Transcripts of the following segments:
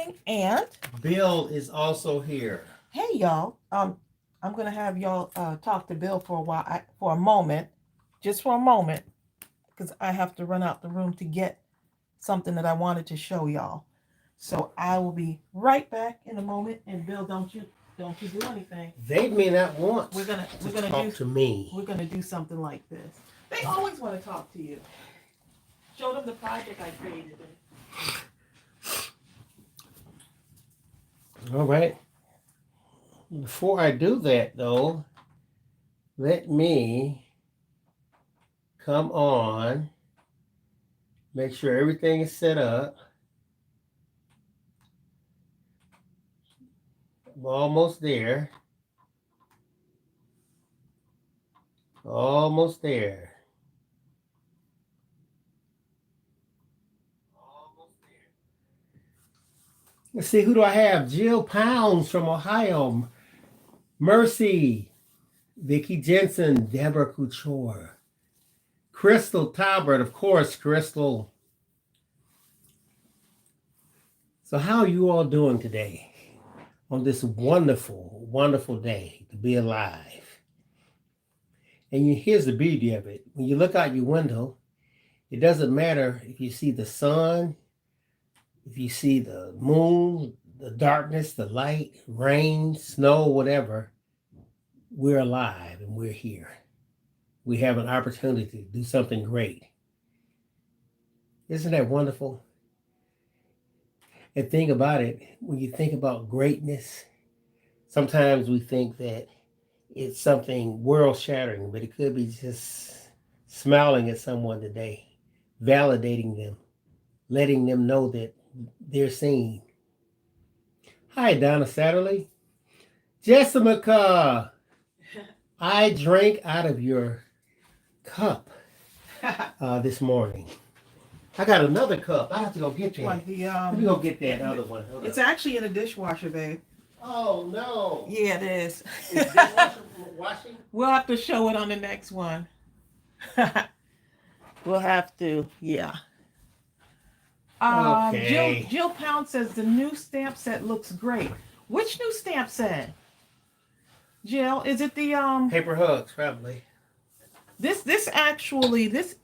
Crafting, and Bill is also here. Hey y'all. I'm gonna have y'all talk to Bill for a while, for a moment, just for a moment, because I have to run out the room to get something that I wanted to show y'all. So I will be right back in a moment. And Bill, don't you do anything. They may not want we're gonna talk to me. We're gonna do something like this. They always want to talk to you. Show them the project I created. All right. Before I do that, though, let me come on, make sure everything is set up. I'm almost there. Almost there. Let's see, who do I have? Jill Pounds from Ohio. Mercy. Vicki Jensen. Deborah Couture. Crystal Talbert, of course, Crystal. So how are you all doing today on this wonderful, wonderful day to be alive? And here's the beauty of it. When you look out your window, it doesn't matter if you see the sun, if you see the moon, the darkness, the light, rain, snow, whatever, we're alive and we're here. We have an opportunity to do something great. Isn't that wonderful? And think about it, when you think about greatness, sometimes we think that it's something world-shattering, but it could be just smiling at someone today, validating them, letting them know that they're seen. Hi, Donna Satterley. Jessica, I drank out of your cup this morning. I got another cup. I have to go get that. Let me go get that other one. It's actually in a dishwasher, babe. Oh, no. Yeah, it is. Is dishwasher washing? We'll have to show it on the next one. We'll have to, yeah. Okay. Jill Pound says the new stamp set looks great. Which new stamp set? Jill, is it the Paper hugs, probably. This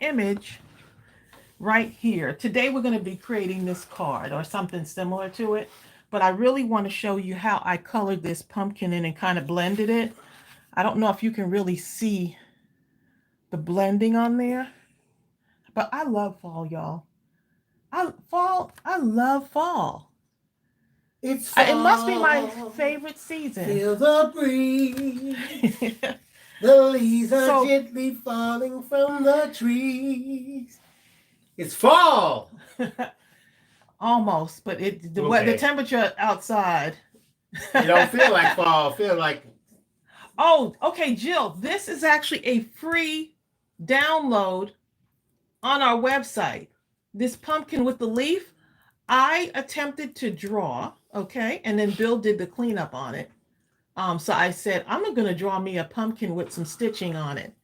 image right here. Today we're going to be creating this card or something similar to it, but I really want to show you how I colored this pumpkin in and kind of blended it. I don't know if you can really see the blending on there, but I love fall, y'all. I love fall. It's fall. It must be my favorite season. Feel the breeze. The leaves are gently falling from the trees. It's fall. Almost, but the temperature outside. It don't feel like fall. Feel like. Oh, okay, Jill. This is actually a free download on our website. This pumpkin with the leaf, I attempted to draw, okay, and then Bill did the cleanup on it. So I said, I'm going to draw me a pumpkin with some stitching on it.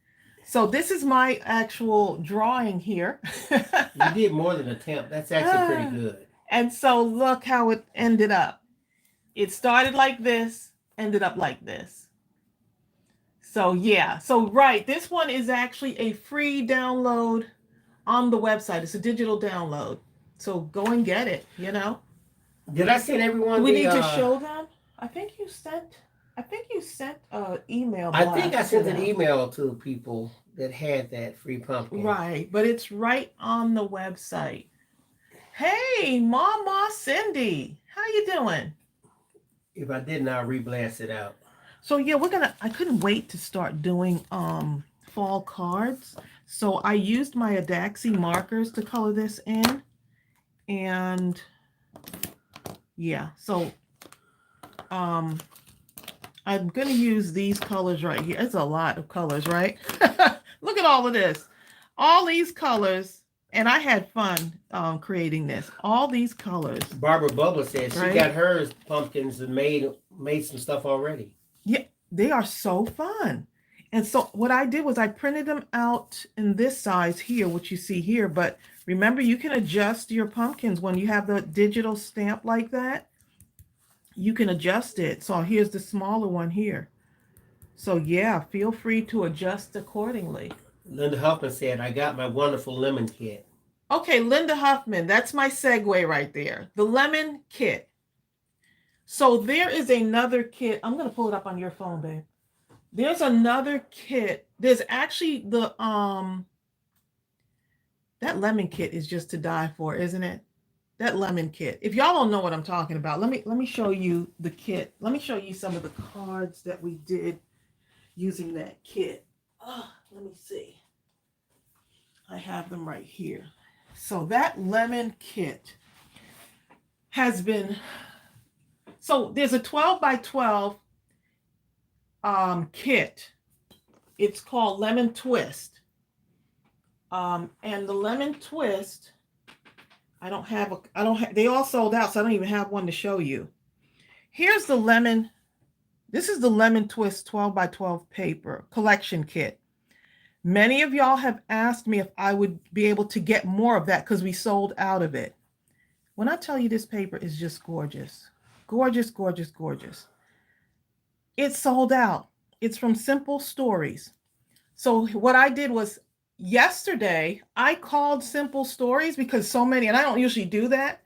So this is my actual drawing here. You did more than attempt. That's actually pretty good. And so look how it ended up. It started like this, ended up like this. So yeah, so right, this one is actually a free download on the website. It's a digital download. So go and get it, you know. Did I send everyone? We need to show them. I think you sent an email. I think I sent an email to people that had that free pumpkin. Right, but it's right on the website. Hey, Mama Cindy, how you doing? If I didn't, I'll re-blast it out. So yeah, I couldn't wait to start doing fall cards. So I used my ADAXI markers to color this in. And yeah, so I'm going to use these colors right here. It's a lot of colors, right? Look at all of this. All these colors. And I had fun creating this. All these colors. Barbara Bubba said she got hers pumpkins and made some stuff already. Yeah, they are so fun. And so what I did was I printed them out in this size here, which you see here, but Remember, you can adjust your pumpkins when you have the digital stamp like that. You can adjust it. So here's the smaller one here. So yeah, feel free to adjust accordingly. Linda Huffman said, I got my wonderful lemon kit. Okay, Linda Huffman, that's my segue right there. The lemon kit. So there is another kit. I'm going to pull it up on your phone, babe. There's another kit. There's actually the that lemon kit is just to die for, isn't it? That lemon kit. If y'all don't know what I'm talking about, let me show you the kit. Let me show you some of the cards that we did using that kit. Let me see. I have them right here. So that lemon kit has been, so there's a 12 by 12 kit. It's called Lemon Twist. And the Lemon Twist, they all sold out, so I don't even have one to show you. Here's the lemon. This is the Lemon Twist 12 by 12 paper collection kit. Many of y'all have asked me if I would be able to get more of that because we sold out of it. When I tell you this paper is just gorgeous, gorgeous, gorgeous, gorgeous. It's sold out. It's from Simple Stories. So what I did was yesterday, I called Simple Stories because so many, and I don't usually do that,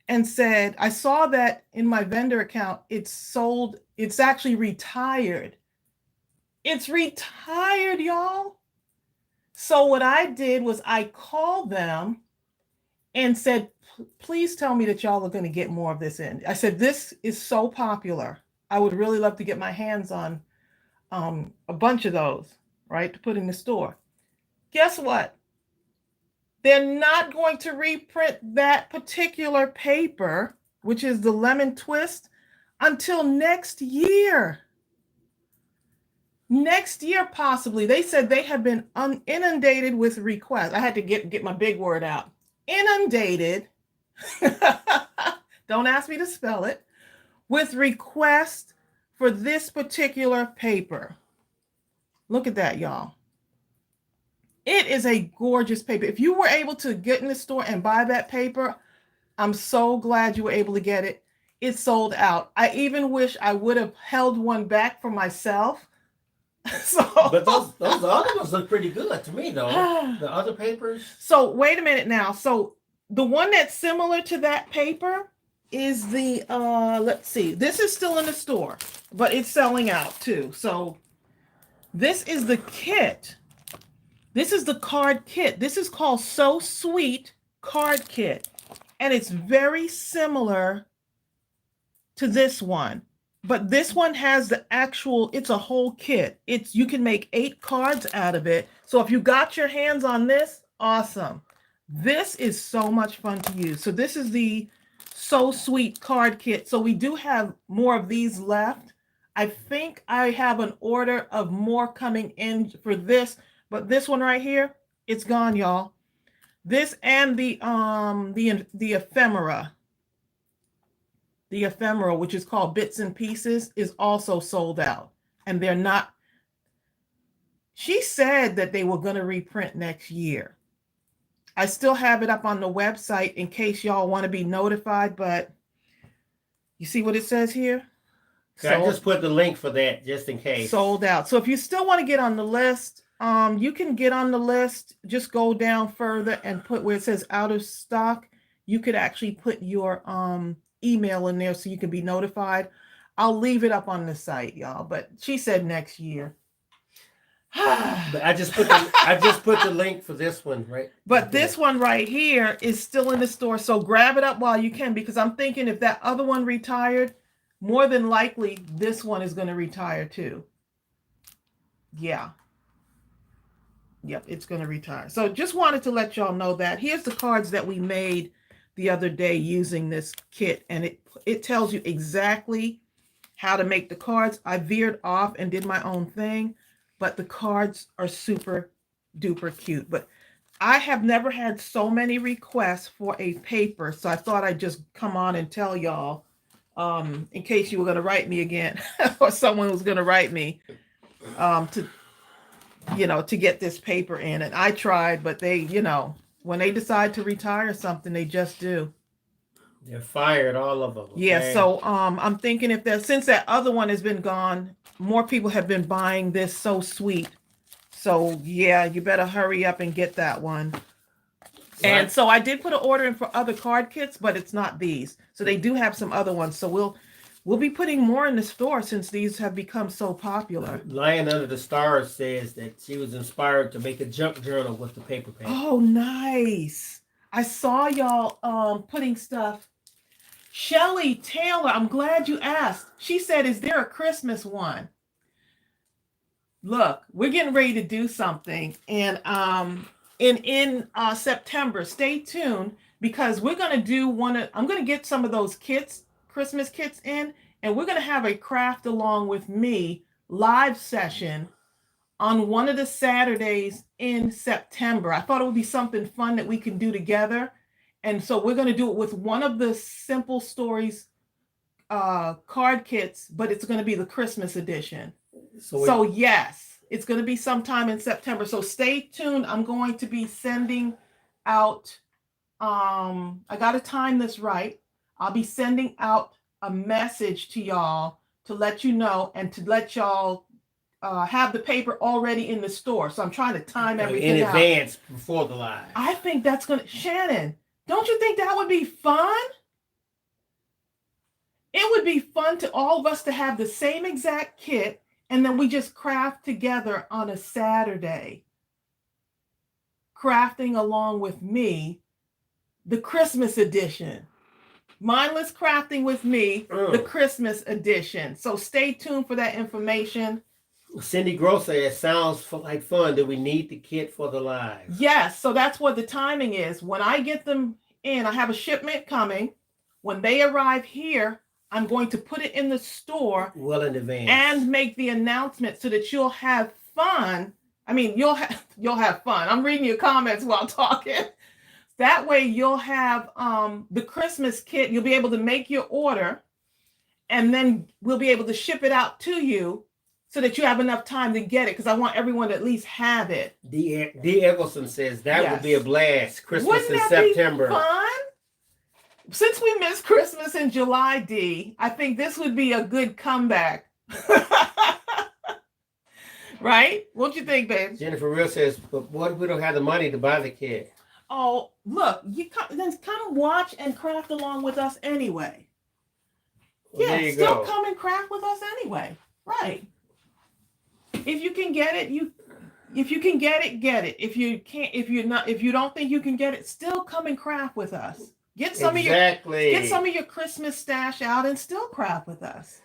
and said, I saw that in my vendor account, it's sold, it's actually retired. It's retired, y'all. So what I did was I called them and said, please tell me that y'all are going to get more of this in. I said, this is so popular. I would really love to get my hands on a bunch of those, right, to put in the store. Guess what? They're not going to reprint that particular paper, which is the Lemon Twist, until next year. Next year, possibly. They said they have been inundated with requests. I had to get my big word out. Inundated. Don't ask me to spell it. With requests for this particular paper. Look at that, y'all. It is a gorgeous paper. If you were able to get in the store and buy that paper, I'm so glad you were able to get it. It's sold out. I even wish I would have held one back for myself. But those other ones look pretty good to me, though. The other papers. So wait a minute now. So the one that's similar to that paper is the, let's see. This is still in the store, but it's selling out too. So this is the kit. This is the card kit. This is called So Sweet Card Kit. And it's very similar to this one. But this one has the actual, it's a whole kit. You can make 8 cards out of it. So if you got your hands on this, awesome. This is so much fun to use. So this is the So Sweet card kit. So we do have more of these left. I think I have an order of more coming in for this, but this one right here, it's gone, y'all. This and the Ephemera. The Ephemera, which is called Bits and Pieces, is also sold out. And they're not. She said that they were going to reprint next year. I still have it up on the website in case y'all want to be notified, but you see what it says here? So I just put the link for that just in case. Sold out. So if you still want to get on the list, you can get on the list. Just go down further and put where it says out of stock. You could actually put your email in there so you can be notified. I'll leave it up on the site, y'all. But she said next year. But I just put the link for this one, right? But this one right here is still in the store. So grab it up while you can, because I'm thinking if that other one retired, more than likely this one is going to retire too. Yeah. Yep, it's going to retire. So just wanted to let y'all know that. Here's the cards that we made the other day using this kit, and it tells you exactly how to make the cards. I veered off and did my own thing, but the cards are super duper cute. But I have never had so many requests for a paper, so I thought I'd just come on and tell y'all in case you were going to write me again or someone was going to write me to get this paper in. And I tried, but they, When they decide to retire something, they just do. They're fired, all of them. Okay? Yeah, so I'm thinking if that since that other one has been gone, more people have been buying this So Sweet. So yeah, you better hurry up and get that one. And so I did put an order in for other card kits, but it's not these. So they do have some other ones. So we'll be putting more in the store since these have become so popular. Lion Under the Stars says that she was inspired to make a junk journal with the paper paper. Oh, nice. I saw y'all putting stuff. Shelly Taylor, I'm glad you asked. She said, is there a Christmas one? Look, we're getting ready to do something. And in September, stay tuned because we're going to do I'm going to get some of those kits, Christmas kits in, and we're going to have a craft along with me live session on one of the Saturdays in September. I thought it would be something fun that we can do together. And so we're going to do it with one of the Simple Stories card kits, but it's going to be the Christmas edition. So yes, it's going to be sometime in September. So stay tuned. I'm going to be sending out, I got to time this right. I'll be sending out a message to y'all to let you know and to let y'all have the paper already in the store. So I'm trying to time everything in advance before the live. I think that's going to, Shannon, don't you think that would be fun? It would be fun to all of us to have the same exact kit and then we just craft together on a Saturday. Crafting along with me, the Christmas edition. Mindless Crafting with me, the Christmas edition. So stay tuned for that information. Cindy Gross says, it sounds like fun. Do we need the kit for the live? Yes, so that's what the timing is. When I get them in, I have a shipment coming. When they arrive here, I'm going to put it in the store well in advance and make the announcement so that you'll have fun. I mean, you'll have fun. I'm reading your comments while talking. That way you'll have the Christmas kit. You'll be able to make your order and then we'll be able to ship it out to you so that you have enough time to get it, because I want everyone to at least have it. D. Eggleston says that would be a blast. Christmas Wouldn't in that September. Be fun? Since we missed Christmas in July, D, I think this would be a good comeback. Right? What you think, babe? Jennifer Real says, but what if we don't have the money to buy the kit? Oh, look, you then come watch and craft along with us anyway. Well, yeah, still come and craft with us anyway. Right. If you can get it, if you can get it, get it. If you can't, if you don't think you can get it, still come and craft with us. Get some of your Christmas stash out and still craft with us.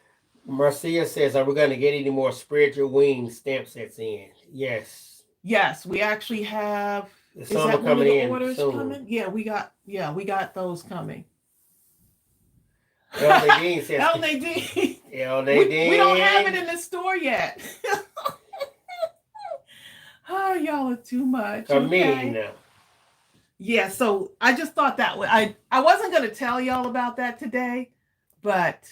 Marcia says, are we going to get any more Spread Your Wings stamp sets in? Yes. Yes, we actually have. Is that one of the orders coming? Yeah, we got those coming. El Nadine says. El Nadine. El Nadine. We don't have it in the store yet. Oh, y'all are too much. Me now. Yeah, so I just thought that I wasn't going to tell y'all about that today, but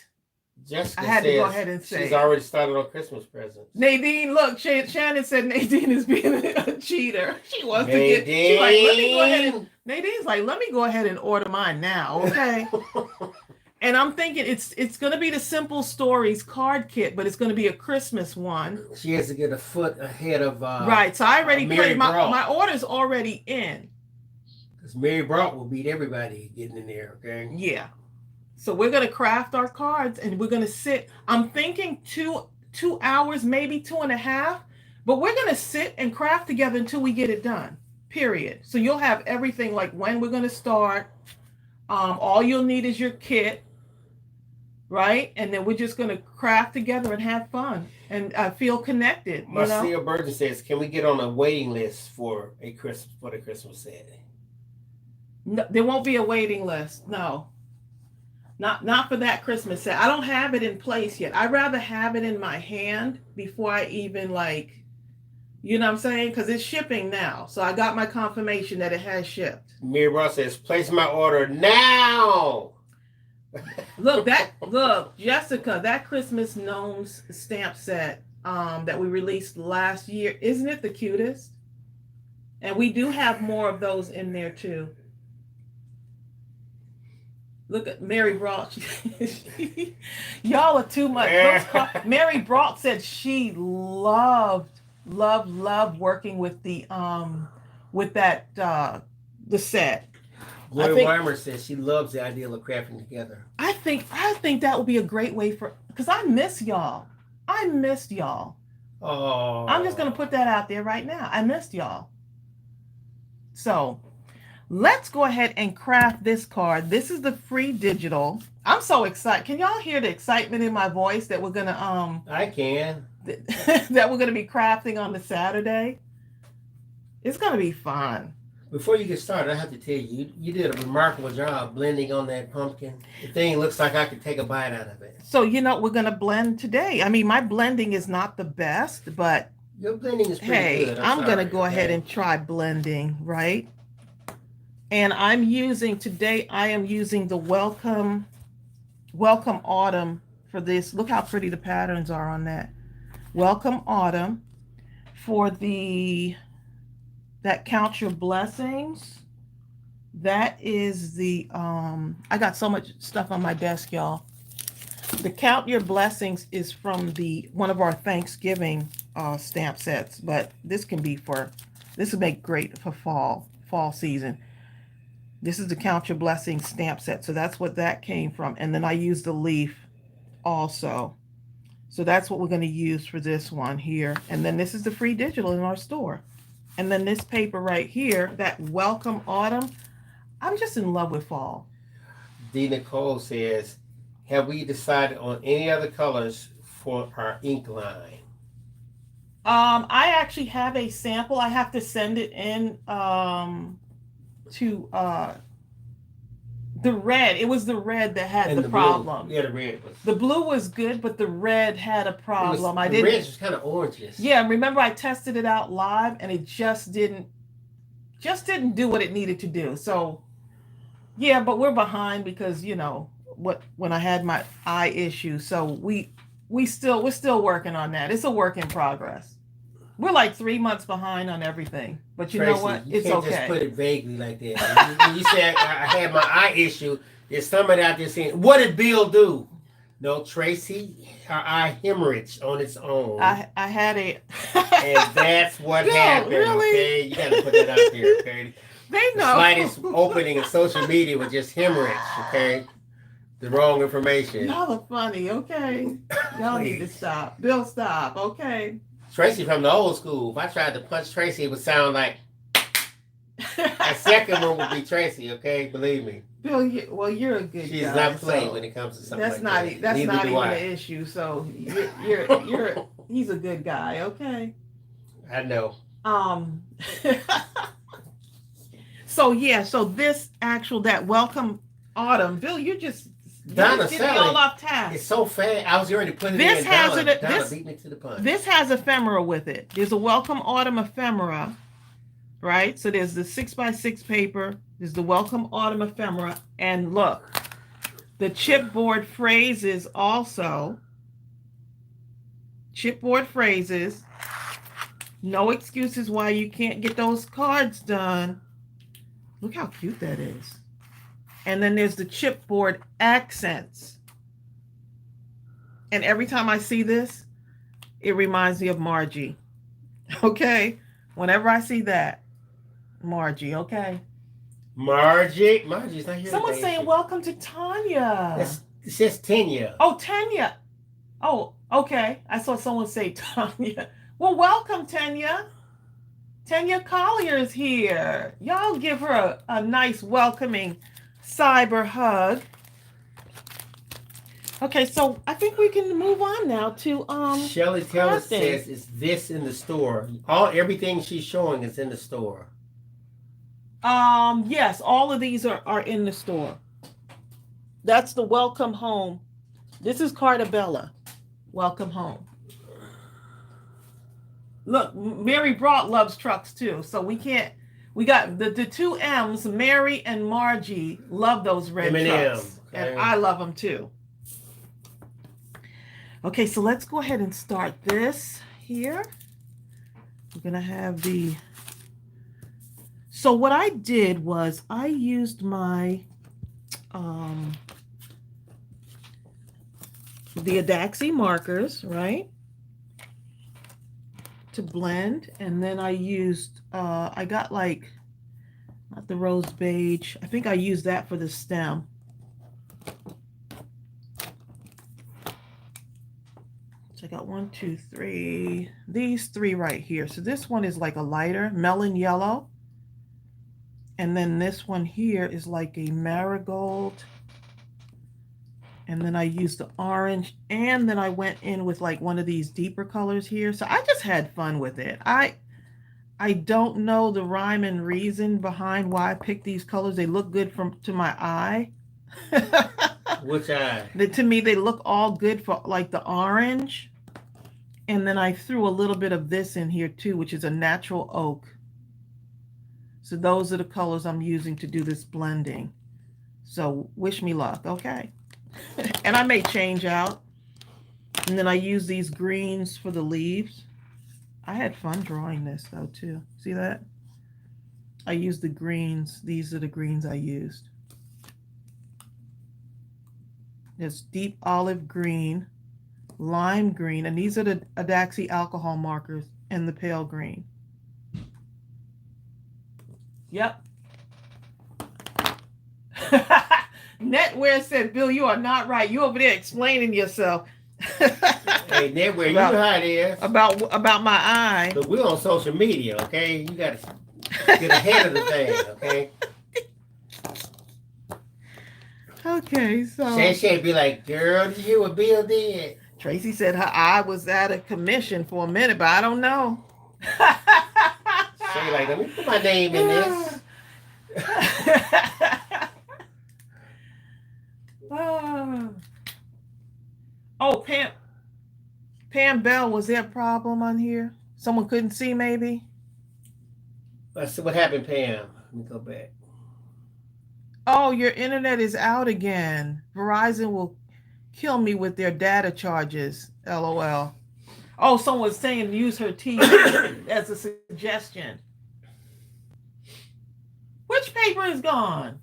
Jessica I had to go ahead and say she's already started on Christmas presents. Nadine, look, Shannon said Nadine is being a cheater. She wants to get. She's like, let me go ahead and. Nadine's like, let me go ahead and order mine now, okay? And I'm thinking it's going to be the Simple Stories card kit, but it's going to be a Christmas one. She has to get a foot ahead of. Right, so I already put my order's already in. Because Mary Brock will beat everybody getting in there, okay? Yeah. So we're going to craft our cards and we're going to sit. I'm thinking 2 hours, maybe 2.5, but we're going to sit and craft together until we get it done, period. So you'll have everything, like when we're going to start. All you'll need is your kit, right? And then we're just going to craft together and have fun and feel connected. Marcia Burton says, can we get on a waiting list for the Christmas set? No, there won't be a waiting list. No. Not for that Christmas set. I don't have it in place yet. I'd rather have it in my hand before I even you know what I'm saying? Because it's shipping now. So I got my confirmation that it has shipped. Mary Ross says, place my order now. Look, Jessica, that Christmas Gnomes stamp set that we released last year, isn't it the cutest? And we do have more of those in there too. Look at Mary Brock. Y'all are too much. Mary Brock said she loved working with the the set. Gloria Weimer says she loves the idea of crafting together. I think that would be a great way because I miss y'all. I missed y'all. Oh. I'm just gonna put that out there right now. I missed y'all. So let's go ahead and craft this card. This is the free digital. I'm so excited. Can y'all hear the excitement in my voice that we're gonna I can. that we're gonna be crafting on the Saturday? It's gonna be fun. Before you get started, I have to tell you, you did a remarkable job blending on that pumpkin. The thing looks like I could take a bite out of it. So we're gonna blend today. I mean, my blending is not the best, but your blending is pretty good. I'm gonna go ahead and try blending, right? And I am using the Welcome Autumn for this. Look how pretty the patterns are on that. Welcome Autumn for that Count Your Blessings. That is the I got so much stuff on my desk, y'all. The Count Your Blessings is from one of our Thanksgiving stamp sets, but this would make great for fall season. This is the Count Your Blessings stamp set, so that's what that came from. And then I used the leaf also. So that's what we're going to use for this one here. And then this is the free digital in our store. And then this paper right here, that Welcome Autumn. I'm just in love with fall. D. Nicole says, have we decided on any other colors for our ink line? I actually have a sample. I have to send it in to the red. It was the red that had the problem. Blue. Yeah, the red was. The blue was good, but the red had a problem. The red was kind of oranges. Yeah, remember I tested it out live and it just didn't do what it needed to do. So yeah, but we're behind because when I had my eye issue. So we're still working on that. It's a work in progress. We're like 3 months behind on everything, but Tracey, know what? It's can't okay. Just put it vaguely like that. When you said I had my eye issue, there's somebody out there saying, "What did Bill do?" No, Tracey, her eye hemorrhaged on its own. I had it, and that's what happened. Really? Okay, you got to put that out there. Okay, they know. The slightest opening in social media was just hemorrhage. Okay, the wrong information. Y'all are funny. Okay, y'all need to stop. Bill, stop. Okay. Tracey from the old school. If I tried to punch Tracey, it would sound like a second one would be Tracey. Okay, believe me. Bill, you're a good guy. She's not playing when it comes to something like that. That's not even an issue. So he's a good guy. Okay. I know. So that Welcome Autumn, Bill, you just. Donna get me all off task. It's so fast. I was already putting it in. Donna beat me to the punch. This has ephemera with it. There's a Welcome Autumn ephemera, right? So there's the 6x6 paper. There's the Welcome Autumn ephemera, and look, the chipboard phrases also. Chipboard phrases. No excuses why you can't get those cards done. Look how cute that is. And then there's the chipboard accents. And every time I see this, it reminds me of Margie. Okay? Whenever I see that, Margie, okay? Margie's not here. Someone's saying, welcome to Tanya. It says Tanya. Oh, Tanya. Oh, okay. I saw someone say Tanya. Well, welcome, Tanya. Tanya Collier is here. Y'all give her a nice welcoming cyber hug. Okay, so I think we can move on now to Shelly Taylor says, "Is this in the store? Everything she's showing is in the store." Yes, all of these are in the store. That's the Welcome Home. This is Cartabella. Welcome Home. Look, Mary Brock loves trucks too, so we got the two M's, Mary and Margie, love those red trucks. And I love them too. Okay, so let's go ahead and start this here. We're going to have the So what I did was I used my the ADAXI markers, right, to blend, and then I used I got like, not the rose beige, I think I used that for the stem. So I got 1, 2, 3, these 3 right here. So this one is like a lighter melon yellow, and then this one here is like a marigold, and then I used the orange, and then I went in with like one of these deeper colors here. So I just had fun with it. I don't know the rhyme and reason behind why I picked these colors. They look good to my eye. Which eye? To me, they look all good for like the orange. And then I threw a little bit of this in here too, which is a natural oak. So those are the colors I'm using to do this blending. So wish me luck, okay? And I may change out. And then I use these greens for the leaves. I had fun drawing this though too. See that? I used the greens. These are the greens I used. It's deep olive green, lime green, and these are the ADAXI alcohol markers, and the pale green. Yep. Netwear said, Bill, you are not right. You over there explaining yourself. Hey, Netwear, you know how it is. About my eye. But we're on social media, okay? You got to get ahead of the thing, okay? Okay, so Shay be like, girl, did you hear what Bill did? Tracey said her eye was out of commission for a minute, but I don't know. Shay like, let me put my name in this. Oh, Pam Bell, was there a problem on here? Someone couldn't see, maybe? Let's see what happened, Pam. Let me go back. Oh, your internet is out again. Verizon will kill me with their data charges. LOL. Oh, someone was saying use her TV as a suggestion. Which paper is gone?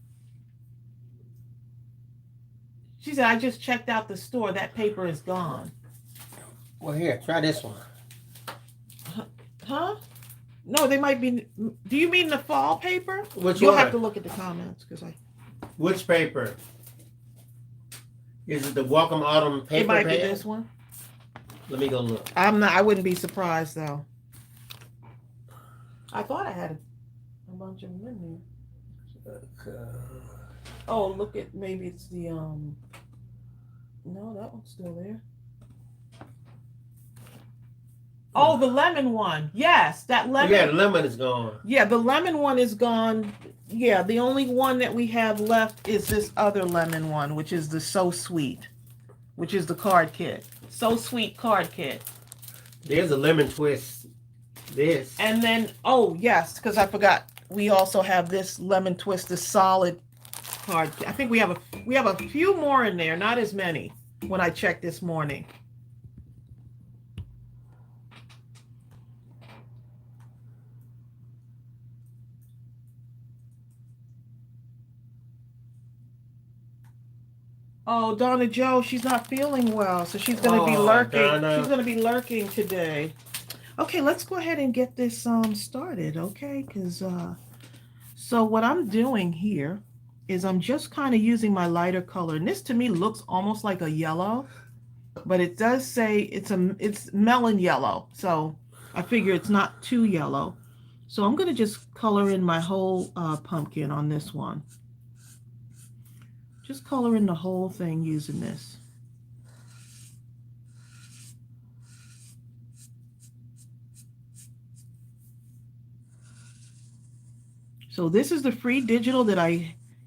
She said, I just checked out the store. That paper is gone. Well, here, try this one. Huh? No, they might be. Do you mean the fall paper? Which You'll one? have to look at the comments because I. Which paper? Is it the Welcome Autumn paper? It might be pad? this one. Let me go look. I'm not. I wouldn't be surprised though. I thought I had a bunch of them in there. Okay. Oh, look at, maybe it's the No, that one's still there. Oh, the lemon one. Yes, that lemon. Yeah, the lemon is gone. Yeah, the lemon one is gone. Yeah, the only one that we have left is this other lemon one, which is the So Sweet, which is the card kit. So Sweet card kit. There's a lemon twist. This. And then, oh yes, because I forgot, we also have this lemon twist, the solid card. I think we have a few more in there, not as many when I checked this morning. Oh, Donna Joe, she's not feeling well, so she's going to be lurking. Donna. She's going to be lurking today. Okay, let's go ahead and get this started, okay? Because so what I'm doing here is I'm just kind of using my lighter color, and this to me looks almost like a yellow, but it does say it's melon yellow, so I figure it's not too yellow. So I'm going to just color in my whole pumpkin on this one. Just color in the whole thing using this. So this is the free digital that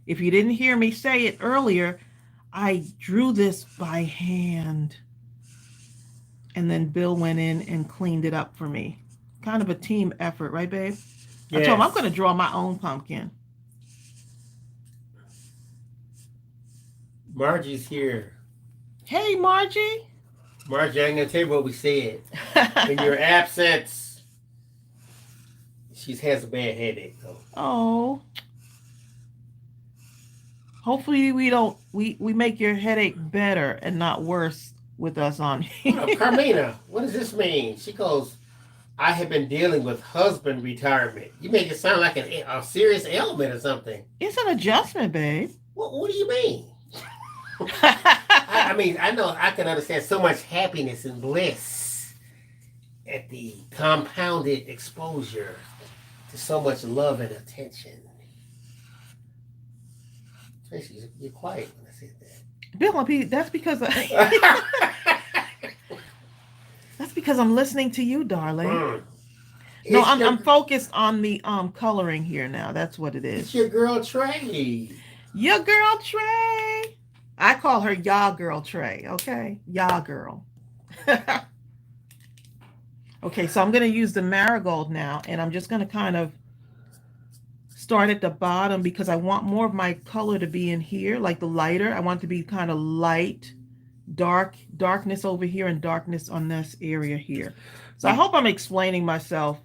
if you didn't hear me say it earlier, I drew this by hand. And then Bill went in and cleaned it up for me. Kind of a team effort, right, babe? Yes. I told him I'm going to draw my own pumpkin. Margie's here. Hey, Margie. Margie, I'm going to tell you what we said. In your absence, She has a bad headache, though. Oh. Hopefully we make your headache better and not worse with us on here. Carmina, what does this mean? She goes, I have been dealing with husband retirement. You make it sound like a serious ailment or something. It's an adjustment, babe. What do you mean? I mean, I know I can understand so much happiness and bliss at the compounded exposure to so much love and attention. Tracey, you're quiet when I said that. Bill, that's because that's because I'm listening to you, darling. No, I'm focused on the coloring here now. That's what it is. It's your girl Trey. Your girl Trey. I call her Ya Girl Trey. Okay, Ya Girl. Okay, so I'm going to use the marigold now, and I'm just going to kind of start at the bottom because I want more of my color to be in here, like the lighter. I want it to be kind of light, darkness over here and darkness on this area here. So I hope I'm explaining myself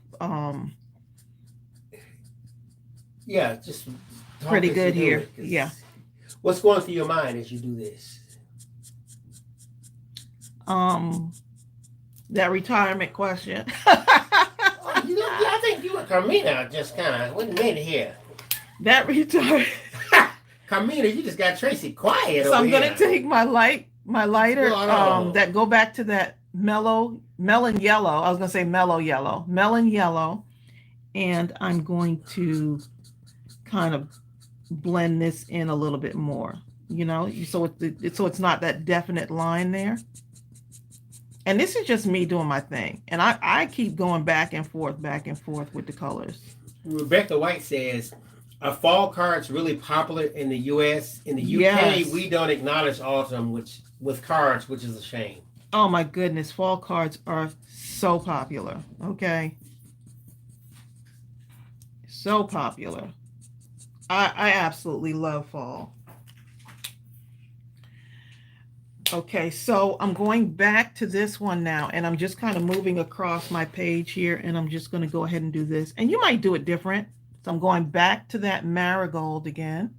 yeah, just pretty good here. Yeah. What's going through your mind as you do this? That retirement question. I think you and Carmina just kind of went made it here. That retirement. Carmina, you just got Tracey quiet. So I'm gonna take my lighter, that go back to that melon yellow. I was gonna say melon yellow, and I'm going to kind of blend this in a little bit more. You know, so it's not that definite line there. And this is just me doing my thing. And I keep going back and forth with the colors. Rebecca White says, are fall cards really popular in the U.S.? In the UK, yes. We don't acknowledge autumn with cards, which is a shame. Oh my goodness, fall cards are so popular. Okay. So popular. I absolutely love fall. Okay, so I'm going back to this one now, and I'm just kind of moving across my page here, and I'm just going to go ahead and do this. And you might do it different. So I'm going back to that marigold again,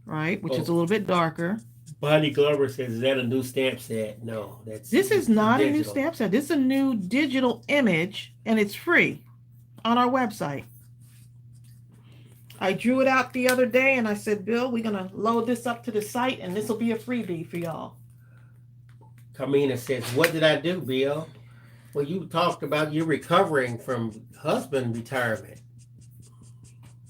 right, which is a little bit darker. Bonnie Glover says, is that a new stamp set? No, this is not a new stamp set. This is a new digital image, and it's free on our website. I drew it out the other day, and I said, Bill, we're going to load this up to the site, and this will be a freebie for y'all. Carmina says, what did I do, Bill? Well, you talked about you recovering from husband retirement.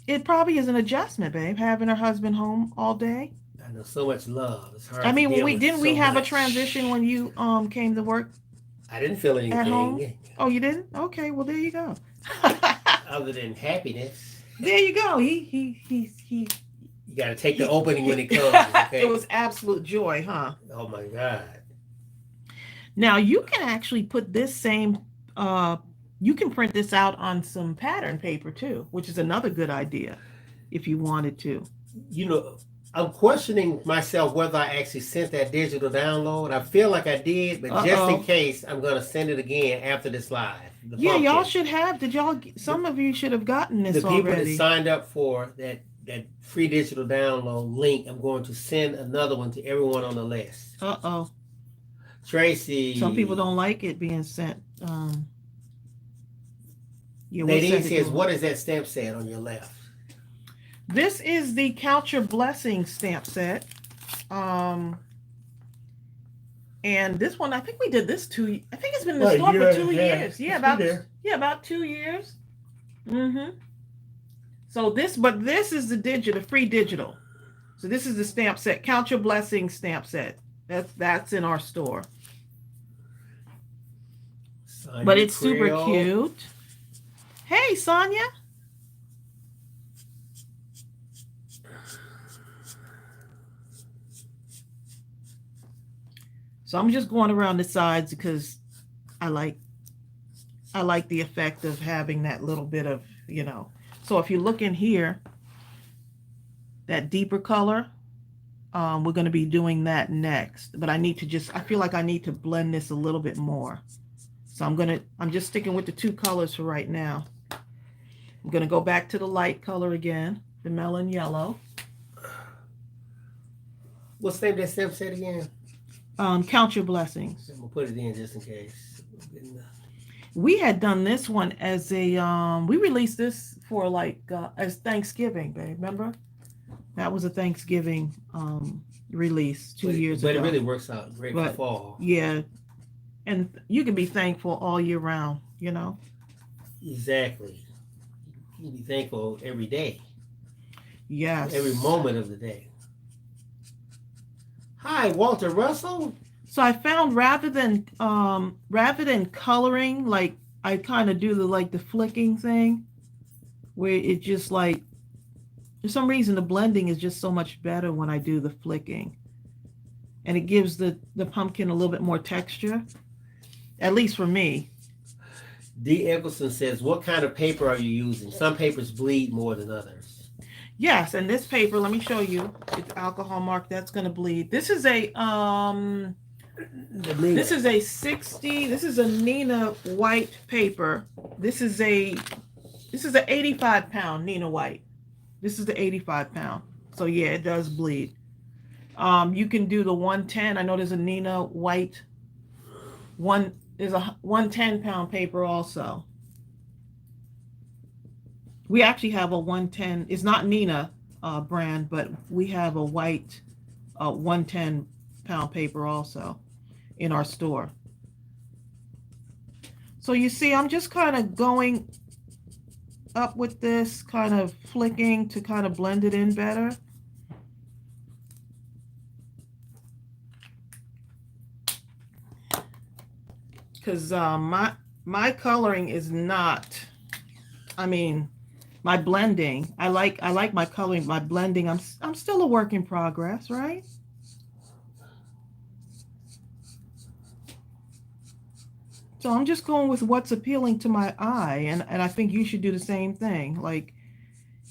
It probably is an adjustment, babe, having her husband home all day. I know, so much love. It's hard. I mean, to we have a transition when you came to work? I didn't feel anything. At home? Oh, you didn't? Okay, well, there you go. Other than happiness. There you go. He You got to take the opening when it comes. Okay? It was absolute joy, huh? Oh my God. Now you can actually put this same, you can print this out on some pattern paper too, which is another good idea if you wanted to. You know, I'm questioning myself whether I actually sent that digital download. I feel like I did, but just in case, I'm going to send it again after this live. Yeah, y'all should have. Some of you should have gotten this already. The people that signed up for that free digital download link, I'm going to send another one to everyone on the list. Uh-oh. Tracey. Some people don't like it being sent. Nadine says, what is that stamp set on your left? This is the Count Your Blessing stamp set. And this one, I think we did this I think it's been in the store for 2 years. Yeah, about 2 years. Mm-hmm. So this is the free digital. So this is the stamp set, Count Your Blessing stamp set. That's in our store. Sonia but it's Creole. Super cute. Hey, Sonia. So I'm just going around the sides because I like the effect of having that little bit of, So if you look in here, that deeper color, we're going to be doing that next. But I feel like I need to blend this a little bit more. So I'm just sticking with the two colors for right now. I'm going to go back to the light color again, the melon yellow. What's the name of that step set again? Count Your Blessings. I'm gonna put it in just in case. We had done this one as a we released this for like as Thanksgiving, babe. Remember? That was a Thanksgiving release 2 years ago. But it really works out great for fall. Yeah. And you can be thankful all year round, you know? Exactly. You can be thankful every day. Yes. Every moment of the day. Hi, Walter Russell. So I found rather than coloring, like I kind of do the flicking thing, where it just like, for some reason the blending is just so much better when I do the flicking, and it gives the pumpkin a little bit more texture, at least for me. D. Eggleston says, "What kind of paper are you using? Some papers bleed more than others." Yes, and this paper, let me show you. It's alcohol mark. That's going to bleed. This is a This is a 60. This is a Nina white paper. This is an 85 pound Nina white. This is the 85 pound. So yeah, it does bleed. You can do the 110. I know there's a Nina white there's a 110 pound paper also. We actually have a 110. It's not Nina brand, but we have a white 110 pound paper also in our store. So you see, I'm just kind of going up with this, kind of flicking to kind of blend it in better. Because my coloring is not, I mean, my blending, I like my coloring, my blending, I'm still a work in progress, right? So I'm just going with what's appealing to my eye, and I think you should do the same thing. Like,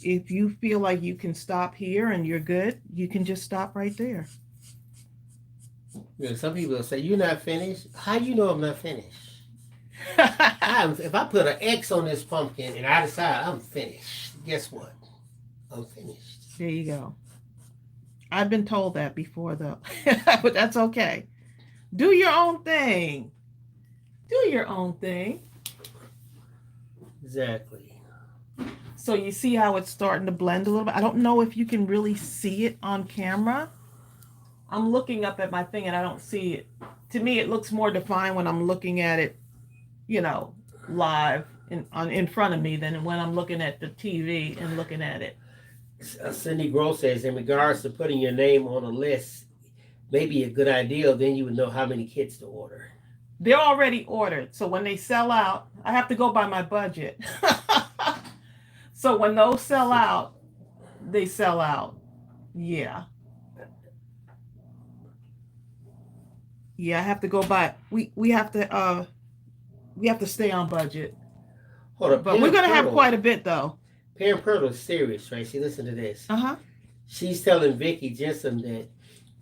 if you feel like you can stop here and you're good, you can just stop right there. Yeah, some people will say, "You're not finished." How do you know I'm not finished? If I put an X on this pumpkin and I decide I'm finished, guess what? I'm finished. There you go. I've been told that before, though, but that's okay. Do your own thing. Do your own thing. Exactly. So you see how it's starting to blend a little bit? I don't know if you can really see it on camera. I'm looking up at my thing and I don't see it. To me, it looks more defined when I'm looking at it, you know, live in front of me than when I'm looking at the TV and looking at it. Cindy Gross says, in regards to putting your name on a list, maybe a good idea, then you would know how many kits to order. They're already ordered. So when they sell out, I have to go by my budget. So when those sell out, they sell out. Yeah. Yeah, I have to go by. We have to stay on budget. Hold up, but we're gonna have quite a bit though. Pam Purtle is serious, right? See, listen to this. She's telling Vicky Jensen that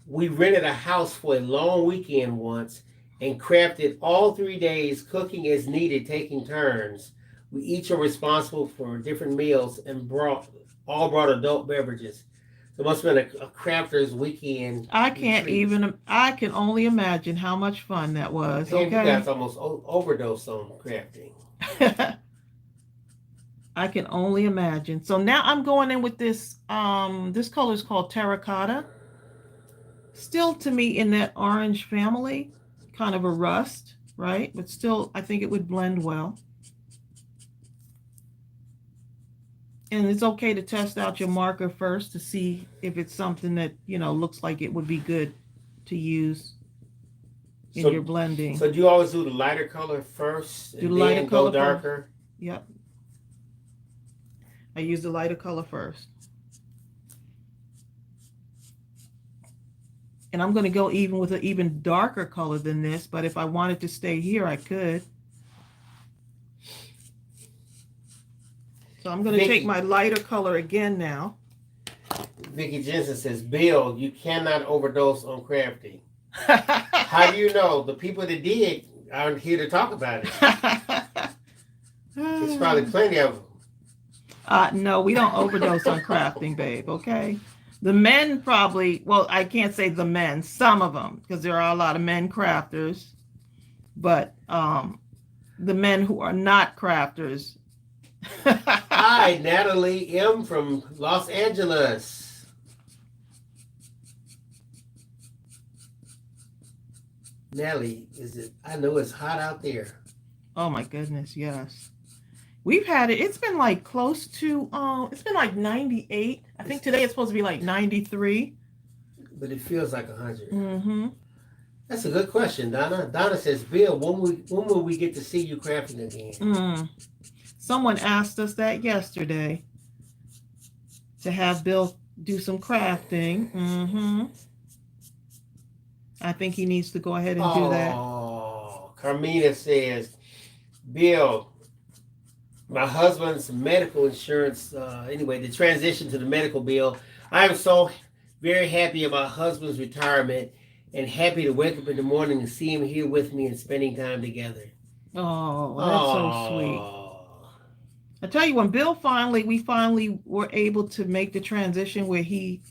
we rented a house for a long weekend once and crafted all 3 days, cooking as needed, taking turns. We each are responsible for different meals and brought adult beverages. So it must have been a crafter's weekend. I can only imagine how much fun that was. And okay. You guys almost overdosed on crafting. I can only imagine. So now I'm going in with this, this color is called Terracotta. Still to me in that orange family, kind of a rust, right? But still, I think it would blend well. And it's okay to test out your marker first to see if it's something that, you know, looks like it would be good to use in your blending. So do you always do the lighter color first and then go darker? Yep. I use the lighter color first. And I'm going to go even with an even darker color than this, but if I wanted to stay here, I could. So I'm going to take my lighter color again now. Vicky Jensen says, Bill, you cannot overdose on crafting. How do you know? The people that did aren't here to talk about it. There's probably plenty of them. No, we don't overdose on crafting, babe. Okay. The men probably, well, I can't say the men, some of them, because there are a lot of men crafters, but the men who are not crafters. Hi, Natalie M. from Los Angeles. Nelly, I know it's hot out there. Oh my goodness, yes. We've had it. It's been like close to, it's been like 98. I think today it's supposed to be like 93. But it feels like 100. Mm-hmm. That's a good question, Donna. Donna says, Bill, when will we get to see you crafting again? Someone asked us that yesterday to have Bill do some crafting. Mm-hmm. I think he needs to go ahead and do that. Oh, Carmina says, Bill, my husband's medical insurance, the transition to the medical bill. I am so very happy about husband's retirement and happy to wake up in the morning and see him here with me and spending time together. Oh, that's so sweet. I tell you, when Bill we finally were able to make the transition where he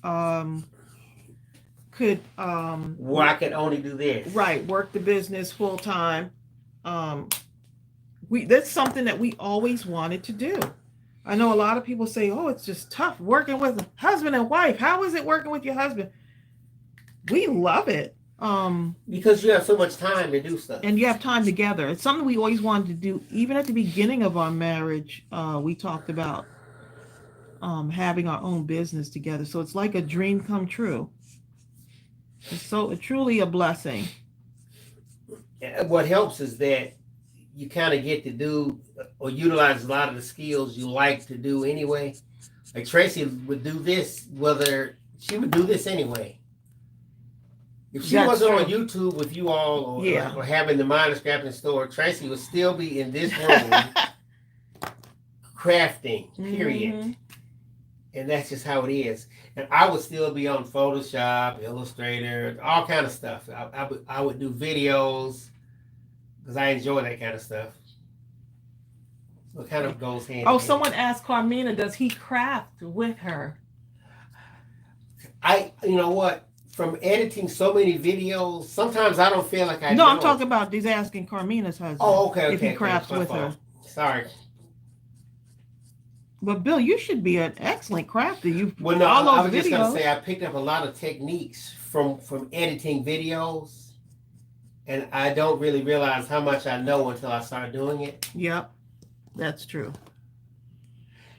could where I could only do this. Right, work the business full time. That's something that we always wanted to do. I know a lot of people say, oh, it's just tough working with a husband and wife. How is it working with your husband? We love it. Because you have so much time to do stuff. And you have time together. It's something we always wanted to do. Even at the beginning of our marriage, we talked about having our own business together. So it's like a dream come true. It's truly a blessing. What helps is that you kind of get to do or utilize a lot of the skills you like to do anyway. Like Tracey would do this, she would do this anyway. If she wasn't on YouTube with you all or having the Mindless Crafting store, Tracey would still be in this room crafting, period. Mm-hmm. And that's just how it is. And I would still be on Photoshop, Illustrator, all kind of stuff. I would do videos because I enjoy that kind of stuff. So it kind of goes hand in hand. Someone asked Carmina, does he craft with her? You know what? From editing so many videos, sometimes I don't feel like I No, I'm talking about, he's asking Carmina's husband. Oh, okay. If he crafts with her. Sorry. But Bill, you should be an excellent crafter. I was just going to say I picked up a lot of techniques from editing videos, and I don't really realize how much I know until I start doing it. Yep, that's true.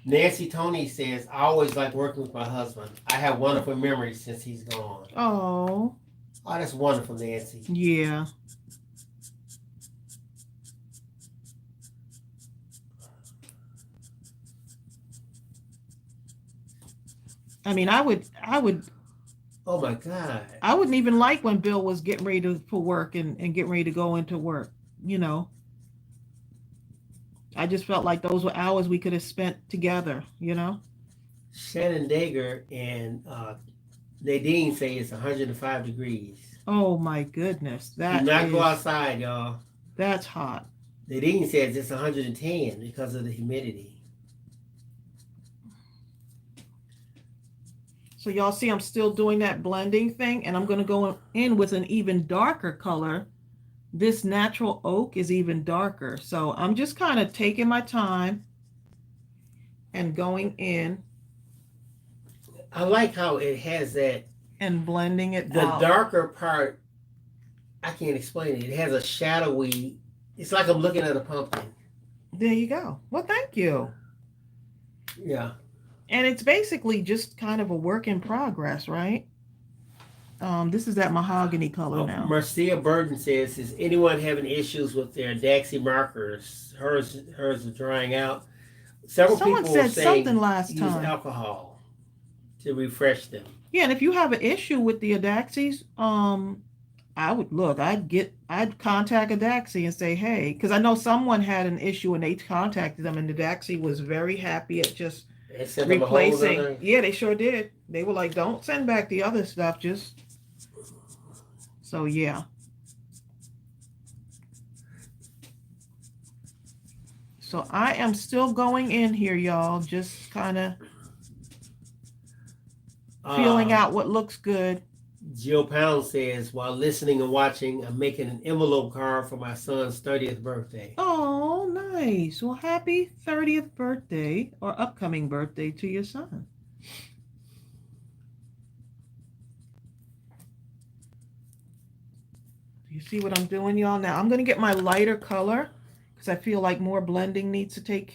Nancy Tony says, I always like working with my husband. I have wonderful memories since he's gone. Oh, that's wonderful, Nancy. Yeah. I mean, I would. Oh my God. I wouldn't even like when Bill was getting ready for work and getting ready to go into work. I just felt like those were hours we could have spent together. Shannon Dager and Nadine say it's 105 degrees. Oh my goodness! Do not go outside, y'all. That's hot. Nadine says it's 110 because of the humidity. So y'all see I'm still doing that blending thing, and I'm going to go in with an even darker color. This natural oak is even darker. So I'm just kind of taking my time and going in. I like how it has that. And blending it out. The darker part, I can't explain it. It has a shadowy, it's like I'm looking at a pumpkin. There you go. Well, thank you. Yeah. And it's basically just kind of a work in progress, right? This is that mahogany color now. Marcia Burden says, is anyone having issues with their ADAXI markers? Hers are drying out. Someone said something last time. Use alcohol to refresh them. Yeah, and if you have an issue with the ADAXIs, I'd contact ADAXI and say, hey, because I know someone had an issue and they contacted them, and ADAXI was very happy at just replacing. Yeah, they sure did. They were like, don't send back the other stuff, just. So yeah. So I am still going in here, y'all, just kind of feeling out what looks good. Jill Pound says, while listening and watching, I'm making an envelope card for my son's 30th birthday. Oh, nice. Well, happy 30th birthday or upcoming birthday to your son. You see what I'm doing, y'all? Now I'm going to get my lighter color because I feel like more blending needs to take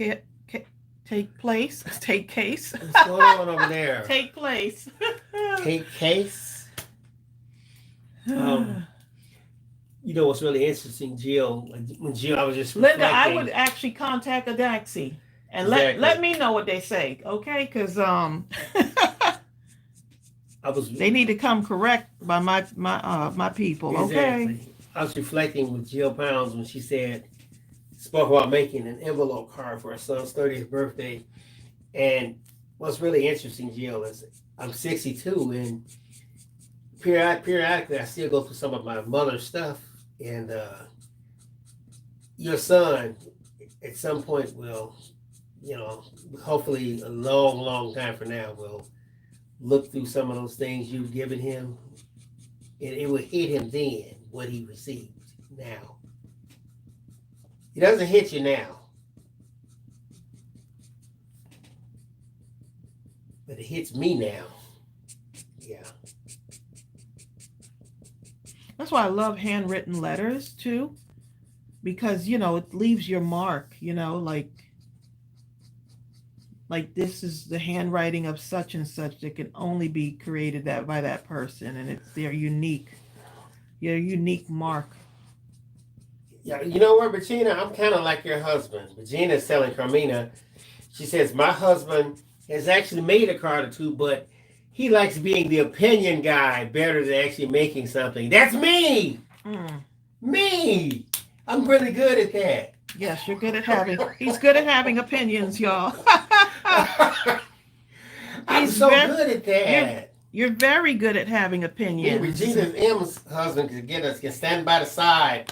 place. Take case. What's going on over there? Take place. Take case. You know what's really interesting, Jill? When Jill, I was just reflecting. Linda, I would actually contact ADAXI and let me know what they say, okay? Because they need to come correct by my people, okay? Exactly. I was reflecting with Jill Pounds when she spoke about making an envelope card for her son's 30th birthday. And what's really interesting, Jill, is I'm 62 and periodically I still go through some of my mother's stuff. And your son at some point will, hopefully a long, long time from now, will look through some of those things you've given him, and it will hit him then what he received now. It doesn't hit you now, but it hits me now. Yeah. That's why I love handwritten letters too, because it leaves your mark, like this is the handwriting of such and such that can only be created by that person, and it's their unique mark. Yeah, you know what, Regina? I'm kind of like your husband. Regina is telling Carmina, she says, my husband has actually made a card or two, but he likes being the opinion guy better than actually making something. That's me! Me! I'm really good at that. Yes, he's good at having opinions, y'all. I'm so good at that. You're very good at having opinions. Regina M's husband can stand by the side.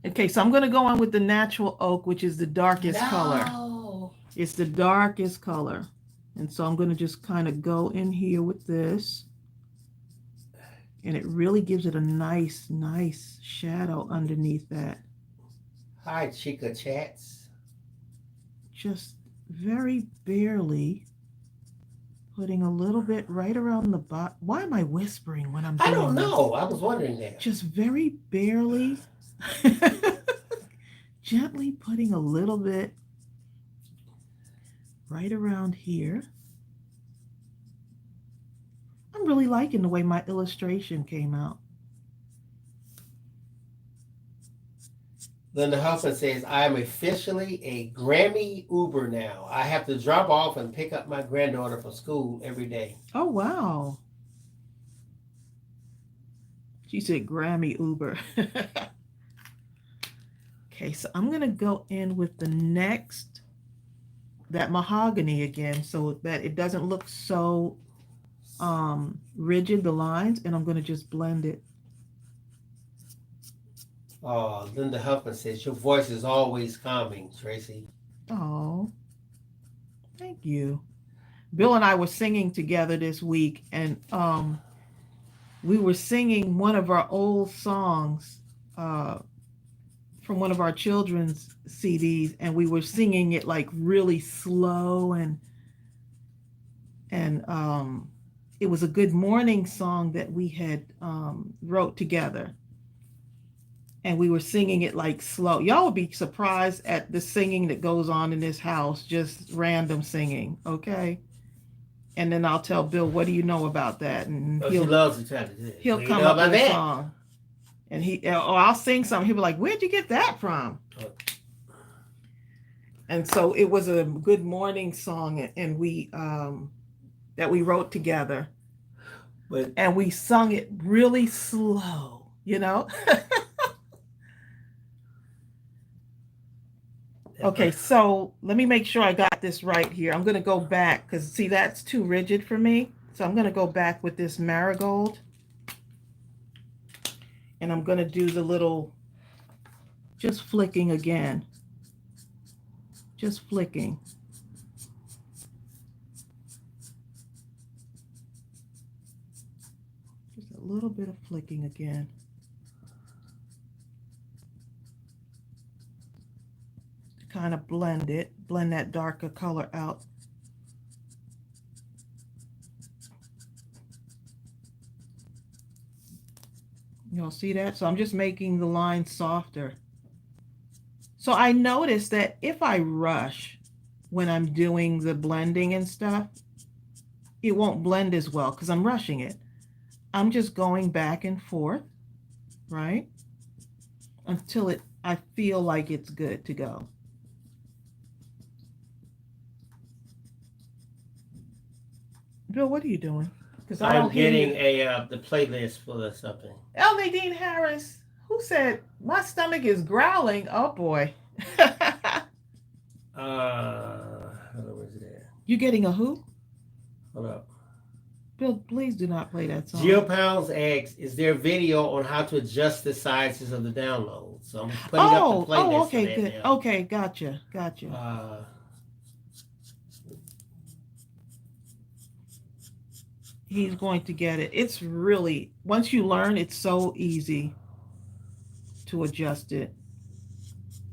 Okay, so I'm going to go on with the natural oak, which is the darkest color. It's the darkest color. And so I'm going to just kind of go in here with this. And it really gives it a nice, nice shadow underneath that. Hi, Chica Chats. Just very barely putting a little bit right around the bottom. Why am I whispering when I'm doing I don't know. this? I was wondering that. Just very barely. Gently putting a little bit right around here. I'm really liking the way my illustration came out. Linda Huffman says, I am officially a Grammy Uber now. I have to drop off and pick up my granddaughter from school every day. Oh, wow. She said Grammy Uber. Okay, so I'm going to go in with the next, that mahogany again, so that it doesn't look so rigid, the lines, and I'm going to just blend it. Oh, Linda Huffman says, your voice is always calming, Tracy. Oh, thank you. Bill and I were singing together this week, and we were singing one of our old songs from one of our children's CDs, and we were singing it like really slow, and it was a good morning song that we had wrote together. And we were singing it like slow. Y'all would be surprised at the singing that goes on in this house, just random singing, okay? And then I'll tell Bill, what do you know about that? And he loves to try to do it. He'll come up with a song. And I'll sing something. He'll be like, where'd you get that from? Oh. And so it was a good morning song, and we that we wrote together. And we sung it really slow, Okay, so let me make sure I got this right here. I'm going to go back because, see, that's too rigid for me. So I'm going to go back with this marigold. And I'm going to do the little, just flicking again. Just flicking. Just a little bit of flicking again. To kind of blend it, blend that darker color out. You'll see that? So I'm just making the line softer. So I noticed that if I rush when I'm doing the blending and stuff, it won't blend as well because I'm rushing it. I'm just going back and forth, right? Until I feel like it's good to go. Bill, what are you doing? Because I'm getting the playlist full of something. L. Nadine Harris, who said my stomach is growling? Oh boy. Hold on, where's it at? You getting a who? Hold up. Bill, please do not play that song. GeoPounds asks, is there a video on how to adjust the sizes of the download? So I'm putting up the playlist. Oh, okay, good. Now. Okay, gotcha. He's going to get it. It's really, once you learn, it's so easy to adjust it.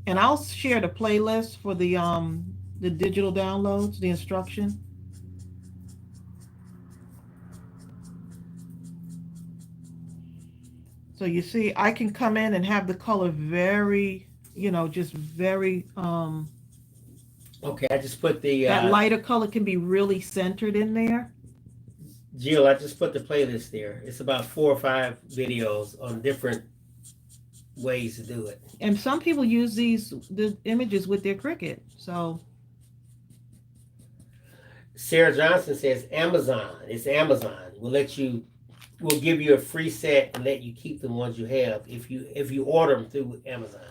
And I'll share the playlist for the digital downloads, the instruction. So you see, I can come in and have the color very, just very. Okay, I just put the. That lighter color can be really centered in there. Jill, I just put the playlist there. It's about 4 or 5 videos on different ways to do it. And some people use the images with their Cricut. So. Sarah Johnson says Amazon. It's Amazon. We'll give you a free set and let you keep the ones you have if you order them through Amazon.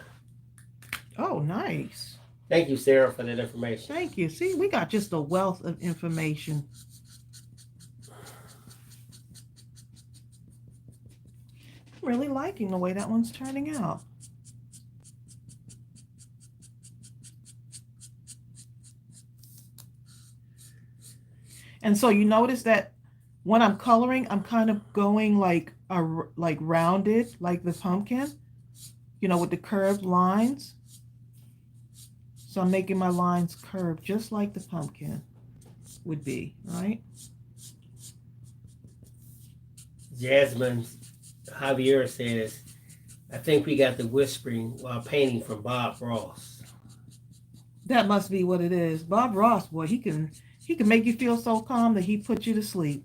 Oh, nice. Thank you, Sarah, for that information. Thank you. See, we got just a wealth of information. I'm really liking the way that one's turning out. And so you notice that when I'm coloring, I'm kind of going like rounded, like the pumpkin, with the curved lines. So I'm making my lines curved just like the pumpkin would be, right? Jasmine Javier says, I think we got the whispering while painting from Bob Ross. That must be what it is. Bob Ross, boy, he can make you feel so calm that he put you to sleep.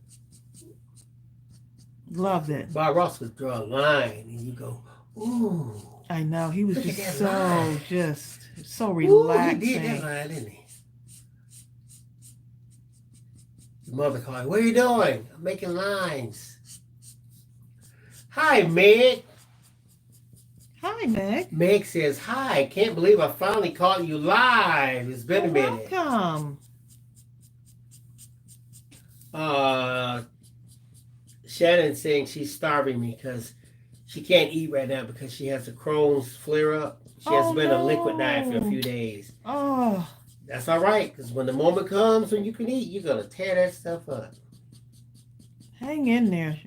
Loved it. Bob Ross would draw a line and you go, ooh. I know. He was just so relaxing. He did that line, didn't he? Your mother called, what are you doing? I'm making lines. Hi, Meg. Hi, Meg. Meg says, hi, can't believe I finally caught you live. It's been a minute. Welcome. Shannon saying she's starving me because she can't eat right now because she has a Crohn's flare up. She has been on a liquid diet for a few days. Oh. That's all right, because when the moment comes when you can eat, you're going to tear that stuff up. Hang in there.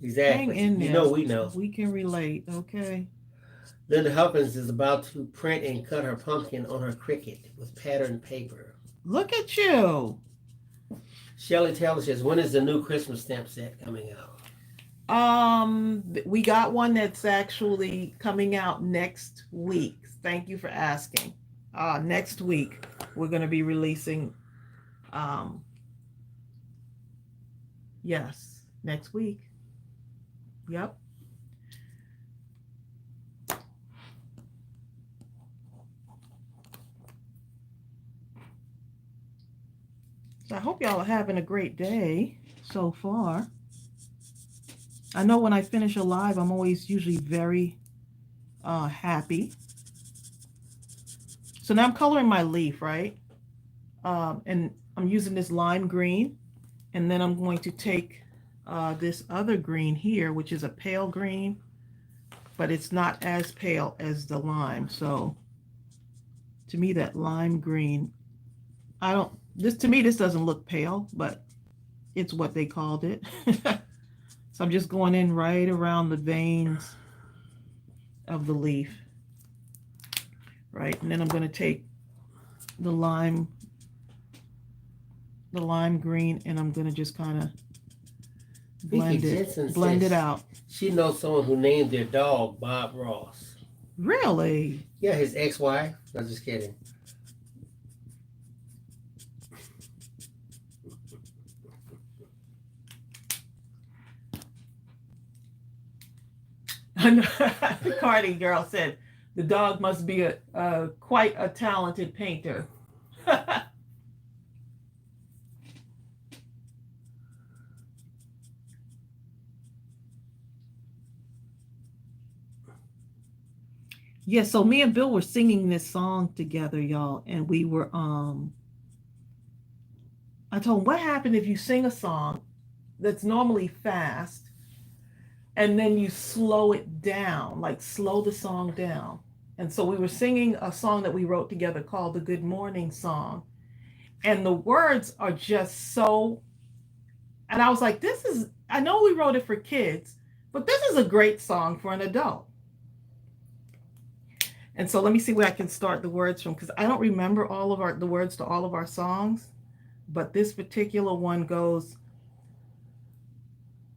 Exactly. Hang in there. You know we know. We can relate, okay? Linda Huffins is about to print and cut her pumpkin on her Cricut with patterned paper. Look at you. Shelley Taylor says, when is the new Christmas stamp set coming out? We got one that's actually coming out next week. Thank you for asking. Next week, we're going to be releasing, yes, next week. Yep. So I hope y'all are having a great day so far. I know when I finish a live, I'm always usually very happy. So now I'm coloring my leaf, right? And I'm using this lime green. And then I'm going to take this other green here, which is a pale green, but it's not as pale as the lime. So To me, that lime green, to me, this doesn't look pale, but it's what they called it. So I'm just going in right around the veins of the leaf. Right, and then I'm going to take the lime green, and I'm going to just kind of blend it out. She knows someone who named their dog Bob Ross. Really? Yeah, his ex-wife. I'm just kidding. The Cardi girl said the dog must be quite a talented painter. Yeah, so me and Bill were singing this song together, y'all, and we were I told him, what happened if you sing a song that's normally fast and then you slow it down, like slow the song down? And so we were singing a song that we wrote together called the Good Morning Song. And the words are just so, and I was like, I know we wrote it for kids, but this is a great song for an adult. And so let me see where I can start the words from, because I don't remember all of the words to all of our songs, but this particular one goes,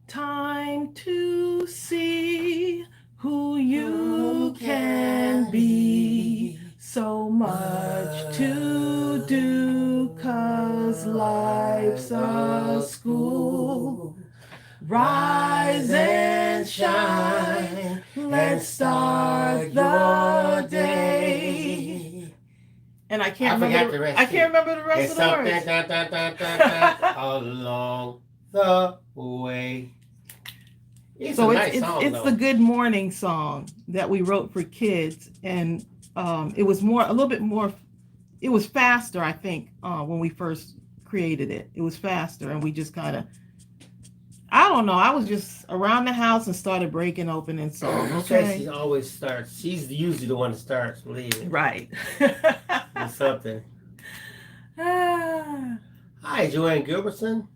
time to see who you can be, so much to do, 'cause life's a school. Rise and shine, let's start the day. And I can't remember the rest of the words. Along the way. It's the Good Morning Song that we wrote for kids, and it was it was faster, I think, when we first created it. It was faster, and we just kind of, I don't know, I was just around the house and started breaking open in songs. Okay. She always starts. She's usually the one that starts, believe it. Right. Or something. Hi, Joanne Gilbertson.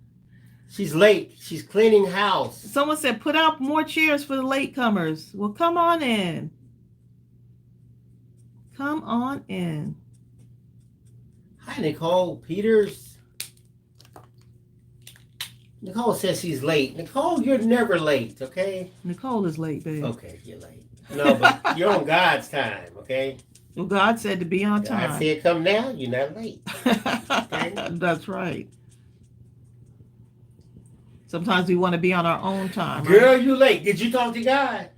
She's late. She's cleaning house. Someone said, put out more chairs for the latecomers. Well, come on in. Come on in. Hi, Nicole Peters. Nicole says she's late. Nicole, you're never late, okay? Nicole is late, babe. Okay, you're late. No, but you're on God's time, okay? Well, God said to be on time. God said come now, you're not late. Okay? That's right. Sometimes we want to be on our own time. Girl, you late. Did you talk to God?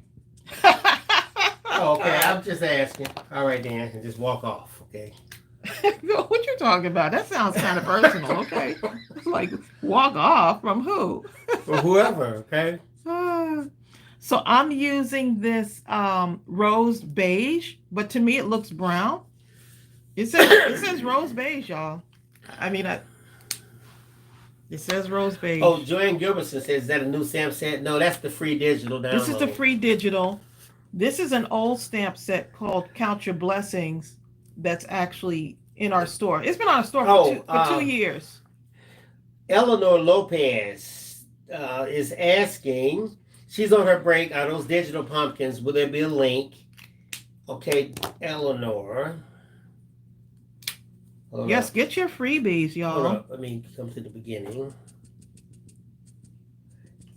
Oh, okay, I'm just asking. All right, Dan, and just walk off, okay? What you talking about? That sounds kind of personal, okay? Like, walk off from who? From whoever, okay? So I'm using this rose beige, but to me it looks brown. It says rose beige, y'all. I mean, it says rose beige. Oh, Joanne Gilbertson says, is that a new stamp set? No, that's the free digital download. This is the free digital. This is an old stamp set called Count Your Blessings that's actually in our store. It's been on our store for 2 years. Eleanor Lopez is asking, she's on her break. Are those digital pumpkins? Will there be a link? Okay, Eleanor. Yes, get your freebies, y'all. Hold up. Let me come to the beginning.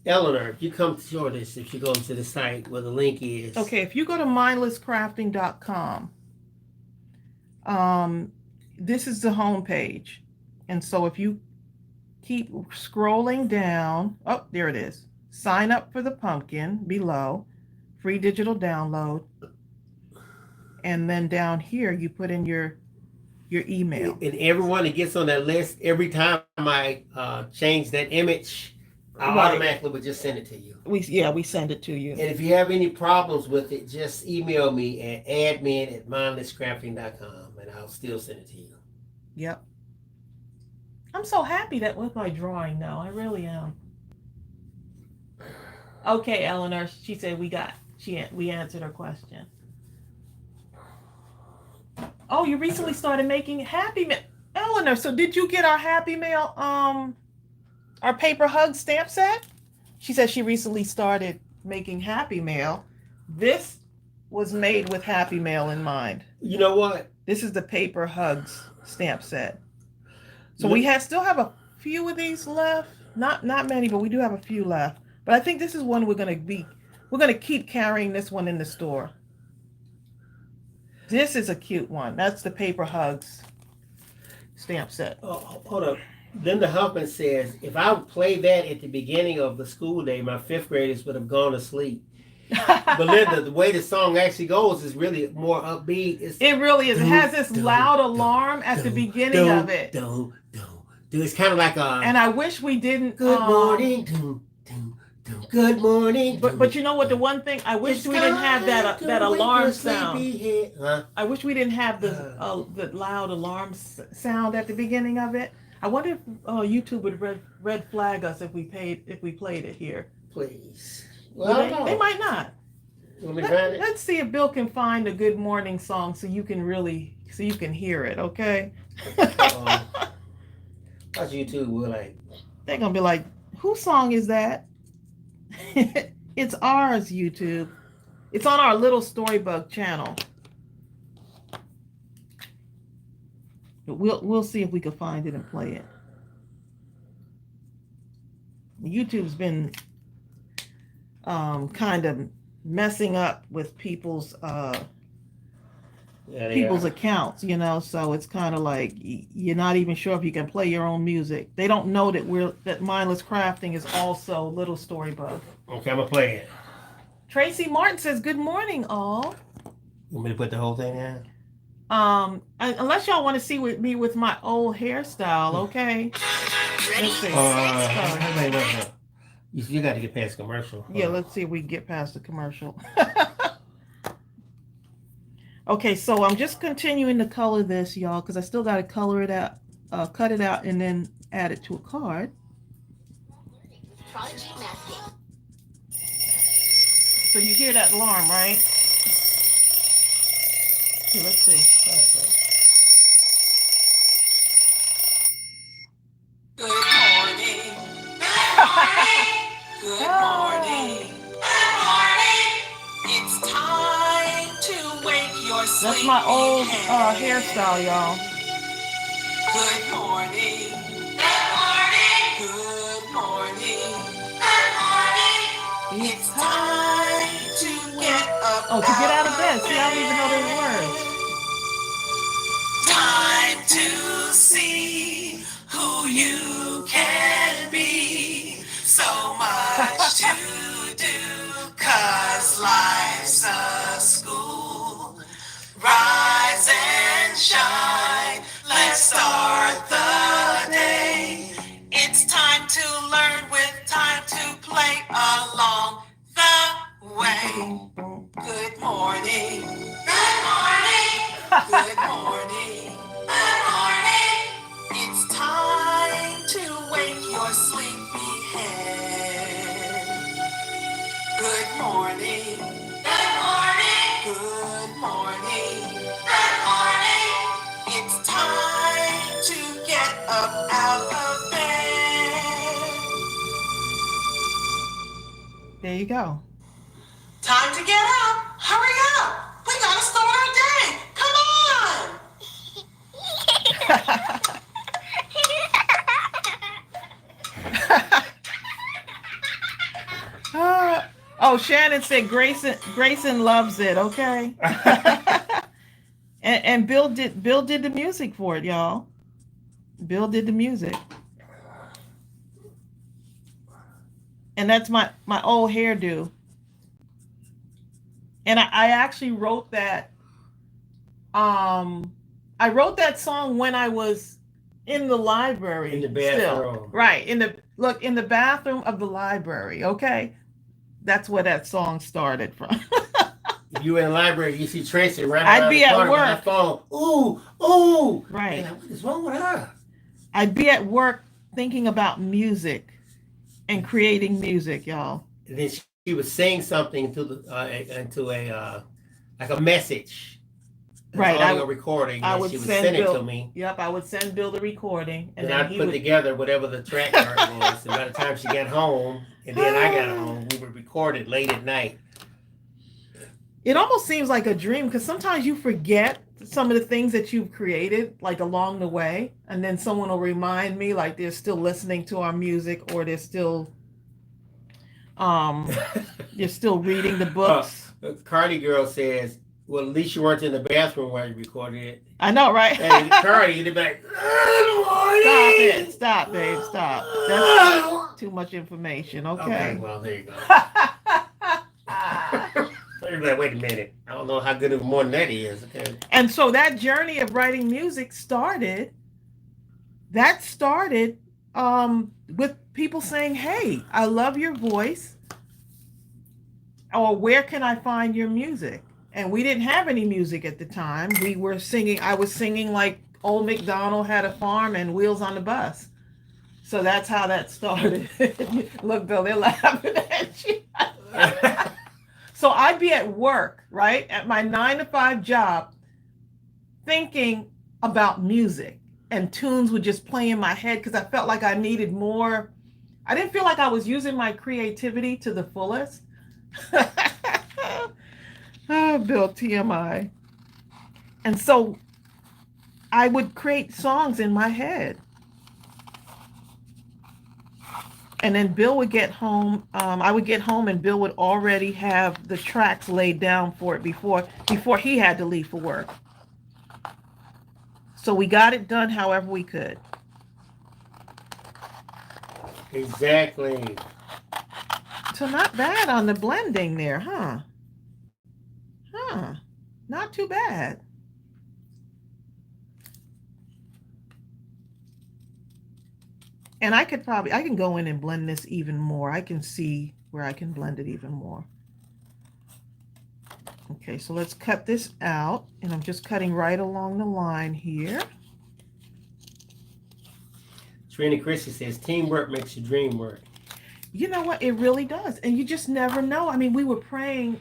Eleanor, if you come to this, if you go to the site where the link is. Okay, if you go to mindlesscrafting.com, this is the home page. And so if you keep scrolling down, oh, there it is. Sign up for the pumpkin below, free digital download. And then down here, you put in your email. And everyone that gets on that list, every time I change that image, I automatically would just send it to you. We send it to you. And if you have any problems with it, just email me at admin@mindlesscrafting.com and I'll still send it to you. Yep. I'm so happy that with my drawing now. I really am. Okay, Eleanor. She said we answered her question. Oh, you recently started making Happy Mail. Eleanor, so did you get our Happy Mail, our paper hug stamp set? She said she recently started making Happy Mail. This was made with Happy Mail in mind. You know what? This is the paper hugs stamp set. So we still have a few of these left. Not many, but we do have a few left. But I think this is one we're gonna keep carrying this one in the store. This is a cute one. That's the paper hugs stamp set. Oh, hold up. Linda Huffman says, if I would play that at the beginning of the school day, my fifth graders would have gone to sleep. But Linda, the way the song actually goes is really more upbeat. It really is. It has this loud alarm at the beginning of it. It's kind of like a... And I wish we didn't... Good morning. Good morning. But you know what? The one thing, I wish we didn't have that alarm sound. Huh? I wish we didn't have the loud alarm sound at the beginning of it. I wonder if YouTube would red flag us if we played it here. Please. Well, they might not. Let me find it. Let's see if Bill can find a good morning song so you can hear it. Okay. How's YouTube? We're like, they're gonna be like, whose song is that? It's ours, YouTube. It's on our little Storybug channel. But we'll see if we can find it and play it. YouTube's been kind of messing up with people's accounts, you know, so it's kind of like you're not even sure if you can play your own music. They don't know that Mindless Crafting is also Little Storybug. Okay, I'm gonna play it. Tracy Martin says, good morning, all. You want me to put the whole thing in? Unless y'all want to see me with my old hairstyle, okay? Let's see. You got to get past commercial. Yeah, let's see if we can get past the commercial. Okay, so I'm just continuing to color this, y'all, because I still got to color it out, cut it out, and then add it to a card. So you hear that alarm, right? Okay, let's see. Good morning. Good morning. Good morning. It's time to wake your sleepy That's my old head. hairstyle, y'all. Good morning. Good morning. Good morning. Good morning. It's time to get up. Oh, to get out of bed. See, I don't even know those words. Time to see who you can be. So much to do, 'cause life's a school. Rise and shine, let's start the day. It's time to learn with time to play along the way. Good morning. Good morning. Good morning. Good morning. It's time to wake your sleepy head. Good morning. Good morning. Good morning. Good morning. It's time to get up out of bed. There you go. Time to get up. Hurry up. We gotta start our day. Come on. Oh, Shannon said Grayson loves it. Okay. and Bill did the music for it, y'all. Bill did the music. And that's my old hairdo. And I actually wrote that. I wrote that song when I was in the library. In the bathroom. Still. Right. In the bathroom of the library. Okay. That's where that song started from. If you were in the library, you see Tracey running I'd around be the at corner with work. her phone. Ooh. Right. Like, what is wrong with her? I'd be at work thinking about music and creating music, y'all. And then she would sing something into a like a message. Right. audio recording, I and would she would send send it Bill. to me. Yep, I would send Bill the recording, and And then I'd he put would. together whatever the track chart was. And by the time she got home, and then I got home, we would record it late at night. It almost seems like a dream because sometimes you forget some of the things that you've created, like along the way, and then someone will remind me, like they're still listening to our music, or they're still, you're still reading the books. Cardi girl says, "Well, at least you weren't in the bathroom while you recorded it." I know, right? Hey, Cardi, you'd be like, Stop it! Stop, babe! Stop. That's too much information. Okay, Okay. well, there you go. You're like, wait a minute. I don't know how good of more than that is. Okay. And so that journey of writing music started. That started with people saying, "Hey, I love your voice," or "Where can I find your music?" And we didn't have any music at the time. We were singing. I was singing like Old MacDonald Had a Farm and Wheels on the Bus. So that's how that started. Look, Bill, they're laughing at you. So I'd be at work, right, at my 9-to-5 job, thinking about music, and tunes would just play in my head because I felt like I needed more. I didn't feel like I was using my creativity to the fullest. Oh, Bill, TMI. And so I would create songs in my head. And then Bill would get home. I would get home, and Bill would already have the tracks laid down for it before he had to leave for work. So we got it done however we could. Exactly. So not bad on the blending there, huh? Not too bad. And I can go in and blend this even more. I can see where I can blend it even more. Okay, so let's cut this out. And I'm just cutting right along the line here. Trina Christie says, teamwork makes your dream work. You know what? It really does. And you just never know. I mean, we were praying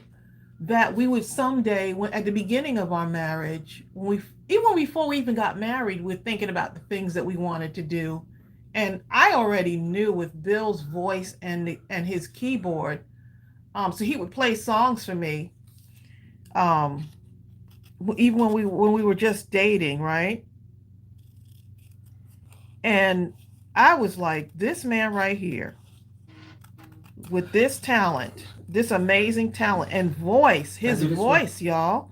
that we would someday, at the beginning of our marriage, even before we even got married, we're thinking about the things that we wanted to do. And I already knew with Bill's voice and his keyboard, so he would play songs for me, even when we were just dating, right? And I was like, this man right here, with this talent, this amazing talent and voice, his voice, y'all,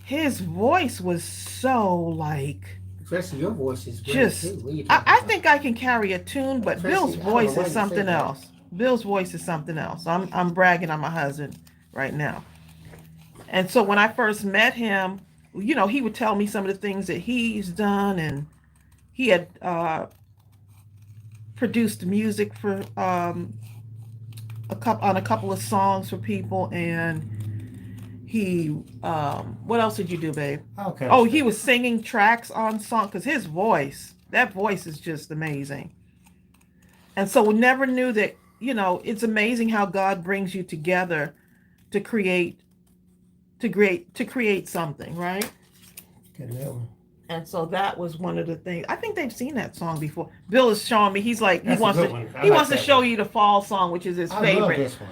his voice was so like. Especially your voice is great just too. I think I can carry a tune, but Bill's voice is something else. Bill's voice is something else. I'm bragging on my husband right now. And so when I first met him, you know, he would tell me some of the things that he's done, and he had produced music for on a couple of songs for people, and he what else did you do, babe? Okay. Oh, he was singing tracks on song, because his voice, that voice is just amazing. And so we never knew that, you know, it's amazing how God brings you together to create something, right? And so that was one of the things. I think they've seen that song before. Bill is showing me. He's like, he wants to show you the fall song, which is his favorite. I love this one.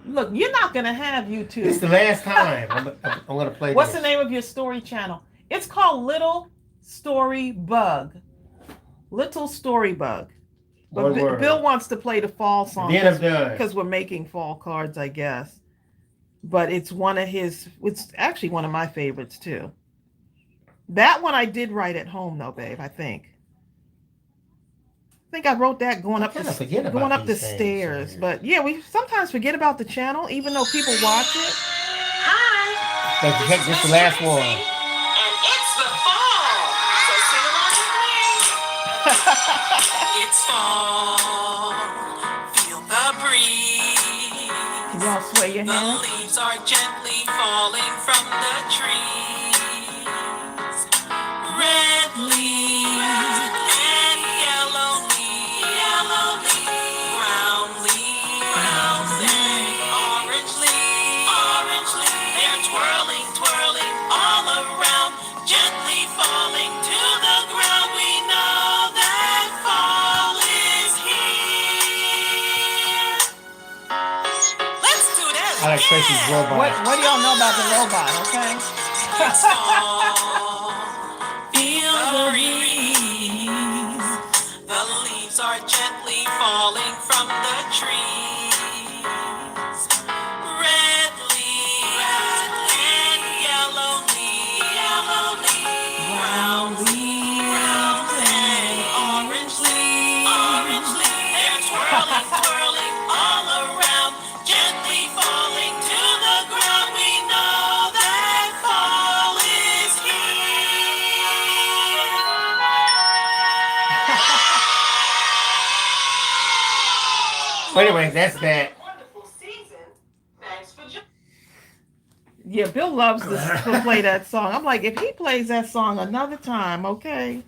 Look, you're not going to have YouTube. It's the last time I'm going to play What's this. the name of your story channel? It's called Little Story Bug. Little Story Bug. But Bill wants to play the fall song. Then I'm done. Because we're making fall cards, I guess. But it's it's actually one of my favorites too. That one I did write at home though, babe, I think. I think I wrote that going up the stairs. But yeah, we sometimes forget about the channel, even though people watch it. Hi. This is the last one. And it's the fall. So sing along with me. It's fall. Feel the breeze. Y'all sway your hands. The leaves are gently falling from the trees. Red leaves and yellow leaves, brown leaves and orange leaves. They're twirling all around. Tracey's robot. What do y'all know about the robot? Okay. Feel the breeze. The leaves are gently falling from the trees. Red leaves and yellow leaves, brown leaves and orange leaves. They're twirling, twirling all around, gently falling to the ground. We know that fall is here. But anyway, that's that. Wonderful season. Thanks for joining. Yeah, Bill loves to play that song. I'm like, if he plays that song another time, okay.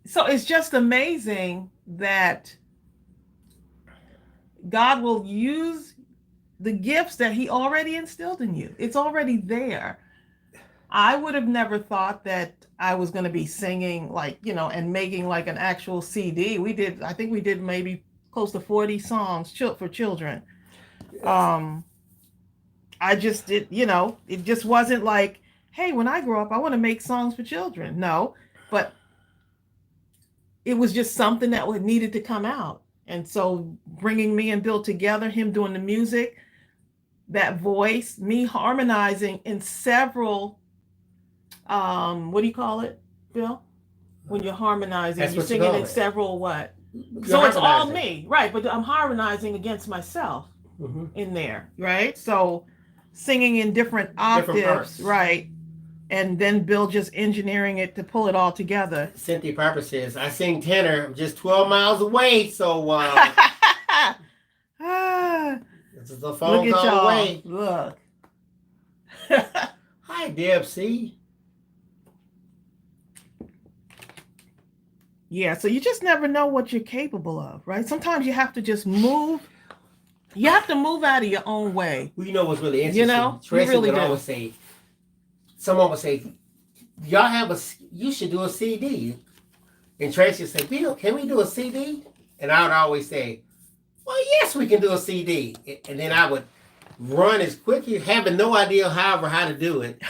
So it's just amazing that God will use the gifts that he already instilled in you. It's already there. I would have never thought that I was going to be singing and making like an actual CD. I think we did maybe close to 40 songs for children. I just did, it just wasn't like, hey, when I grow up, I want to make songs for children. No, but it was just something that needed to come out. And so bringing me and Bill together, him doing the music, that voice, me harmonizing in several, what do you call it, Bill? When you're harmonizing, That's you're what you singing call in it. several what? You're So it's all harmonizing. me, right? But I'm harmonizing against myself Mhm. in there, right? So singing in different octaves, parts. right? And then Bill just engineering it to pull it all together. Cynthia Piper says, I sing tenor. I'm just 12 miles away, so this is a phone Look at call y'all. away. Look. Hi, Deb C. Yeah, so you just never know what you're capable of, right? Sometimes you have to just move. You have to move out of your own way. Well, you know what's really interesting? You Tracey really would do. always say, someone would say, you should do a CD. And Tracey would say, Bill, can we do a CD? And I would always say, well, yes, we can do a CD. And then I would run as quickly, having no idea, however, how to do it.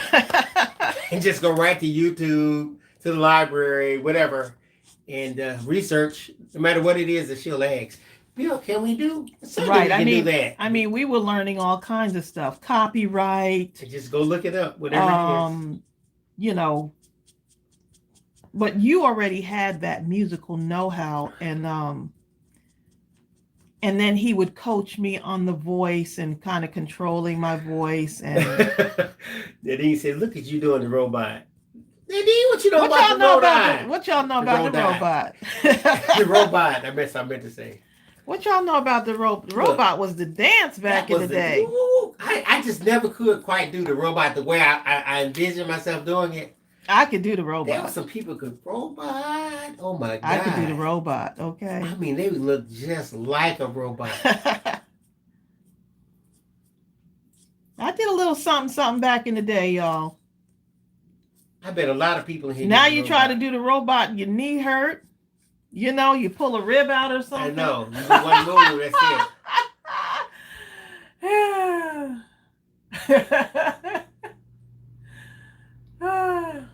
And just go right to YouTube, to the library, whatever, and research, no matter what it is that she'll ask. Bill, can we do? Right. We can do that. I mean, we were learning all kinds of stuff. Copyright. And just go look it up, whatever it is. But you already had that musical know-how, and then he would coach me on the voice and kind of controlling my voice. And Then he said, look at you doing the robot. Nadine, what you know what about y'all the know robot? what y'all know about the robot? The robot. I meant to say. What y'all know about the robot? The robot was the dance back in the day. I just never could quite do the robot the way I envisioned myself doing it. I could do the There were robot. some people who could robot. Oh my God. I could do the robot. Okay. I mean, they would look just like a robot. I did a little something back in the day, y'all. I bet a lot of people here. Now do the you try to robot. do the robot, and your knee hurt. You pull a rib out or I something. know. You do one move, that's it.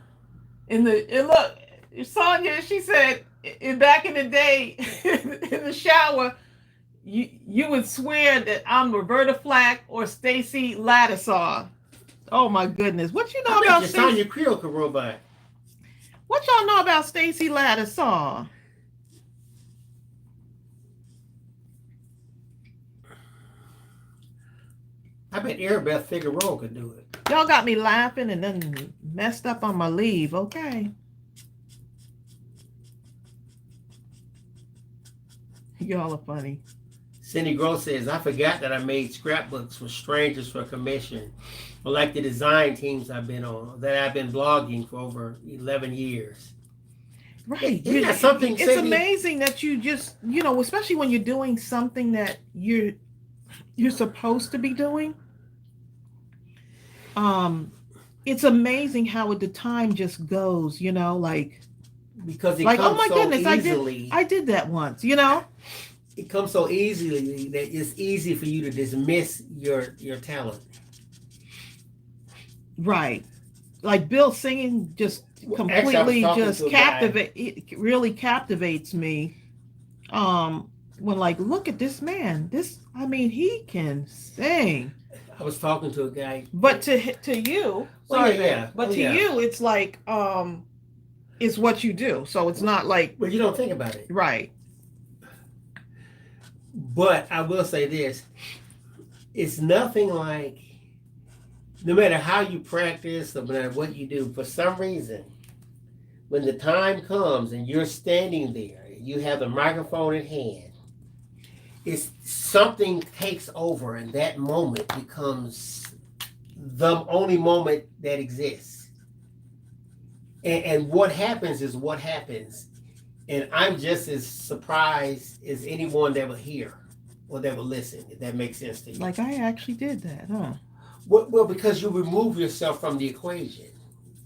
And look, Sonia, she said, back in the day, in the shower, you would swear that I'm Roberta Flack or Stacey Lattisaw. Oh my goodness. What you know about Stacey? Sonia Creel could robot. What y'all know about Stacey Lattisaw? I bet Arabelle Figueroa could do it. Y'all got me laughing and then messed up on my leave, okay? Y'all are funny. Cindy Gross says, I forgot that I made scrapbooks for strangers for commission, or like the design teams I've been on, that I've been blogging for over 11 years. Right. Isn't that something, It's Cindy? amazing that you just, especially when you're doing something that you're supposed to be doing. It's amazing how the time just goes, Because it like, comes oh my so goodness, easily. I did that once, it comes so easily that it's easy for you to dismiss your talent. Right. Like Bill singing just Well, actually, I was completely talking just to a guy. it really captivates me. When like, look at this man. I mean, he can sing. I was talking to a guy. But to you, Well, sorry, yeah, babe, yeah. but Oh, to yeah. you, it's like it's what you do. So it's not like But you don't think about it. right. But I will say this: it's nothing like, no matter how you practice, no matter what you do, for some reason, when the time comes and you're standing there, you have the microphone in hand, it's something takes over, and that moment becomes the only moment that exists. And what happens is what happens. And I'm just as surprised as anyone that will hear or that will listen, if that makes sense to you. Like I actually did that, huh? Well, because you remove yourself from the equation.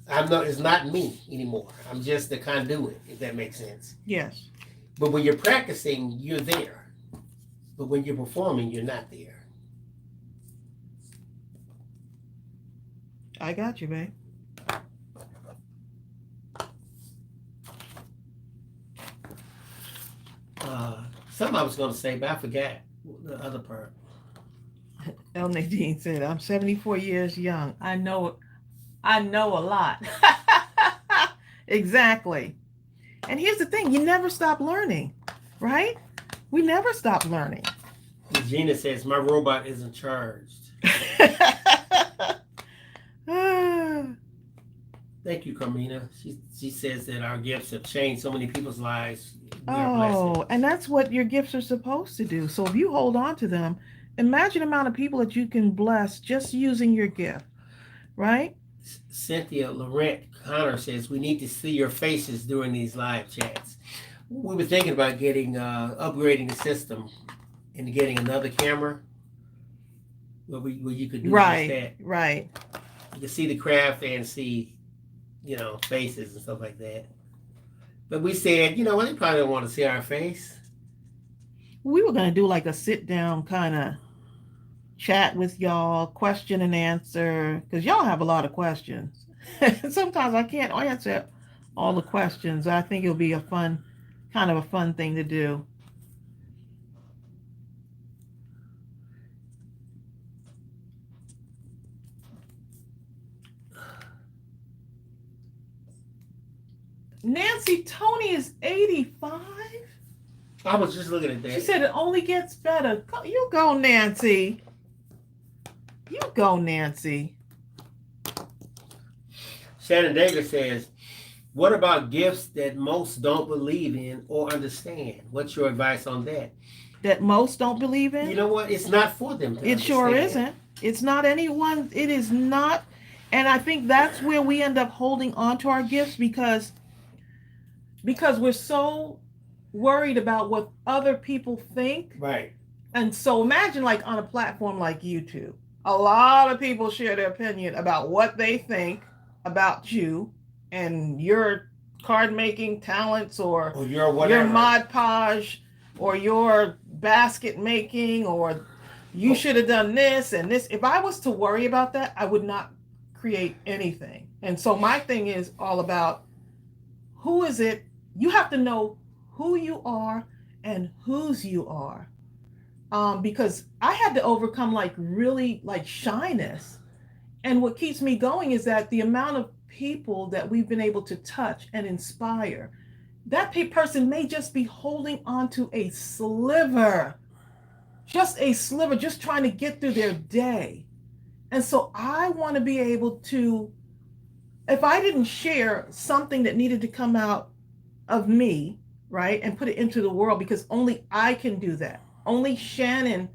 It's not me anymore. I'm just the conduit, if that makes sense. Yes. But when you're practicing, you're there. But when you're performing, you're not there. I got you, babe. Something I was going to say, but I forgot the other part. El Nadine said, I'm 74 years young. I know a lot. Exactly. And here's the thing, you never stop learning, right? We never stop learning. Regina says, my robot isn't charged. Thank you, Carmina. She says that our gifts have changed so many people's lives. Oh, and that's what your gifts are supposed to do. So if you hold on to them, imagine the amount of people that you can bless just using your gift, right? Cynthia Laurent Connor says, we need to see your faces during these live chats. We were thinking about getting upgrading the system and getting another camera where you could do just that. Right. You can see the craft and see, faces and stuff like that. But we said, they probably don't want to see our face. We were going to do like a sit down kind of chat with y'all, question and answer, because y'all have a lot of questions. Sometimes I can't answer all the questions. I think it'll be a fun thing to do. Nancy Tony is 85. I was just looking at that. She said it only gets better. You go, Nancy. You go, Nancy. Shannon Davis says, what about gifts that most don't believe in or understand? What's your advice on that? That most don't believe in? You know what? It's not for them to understand. Sure isn't. It's not anyone. It is not. And I think that's where we end up holding on to our gifts because we're so worried about what other people think. Right. And so imagine like on a platform like YouTube, a lot of people share their opinion about what they think about you and your card making talents or your whatever. Your Mod Podge or your basket making or you should have done this and this. If I was to worry about that, I would not create anything. And so my thing is all about who is it? You have to know who you are and whose you are. Because I had to overcome really shyness. And what keeps me going is that the amount of people that we've been able to touch and inspire, that person may just be holding on to a sliver, just trying to get through their day. And so I want to be able to, if I didn't share something that needed to come out of me, right, and put it into the world, because only I can do that. Only Shannon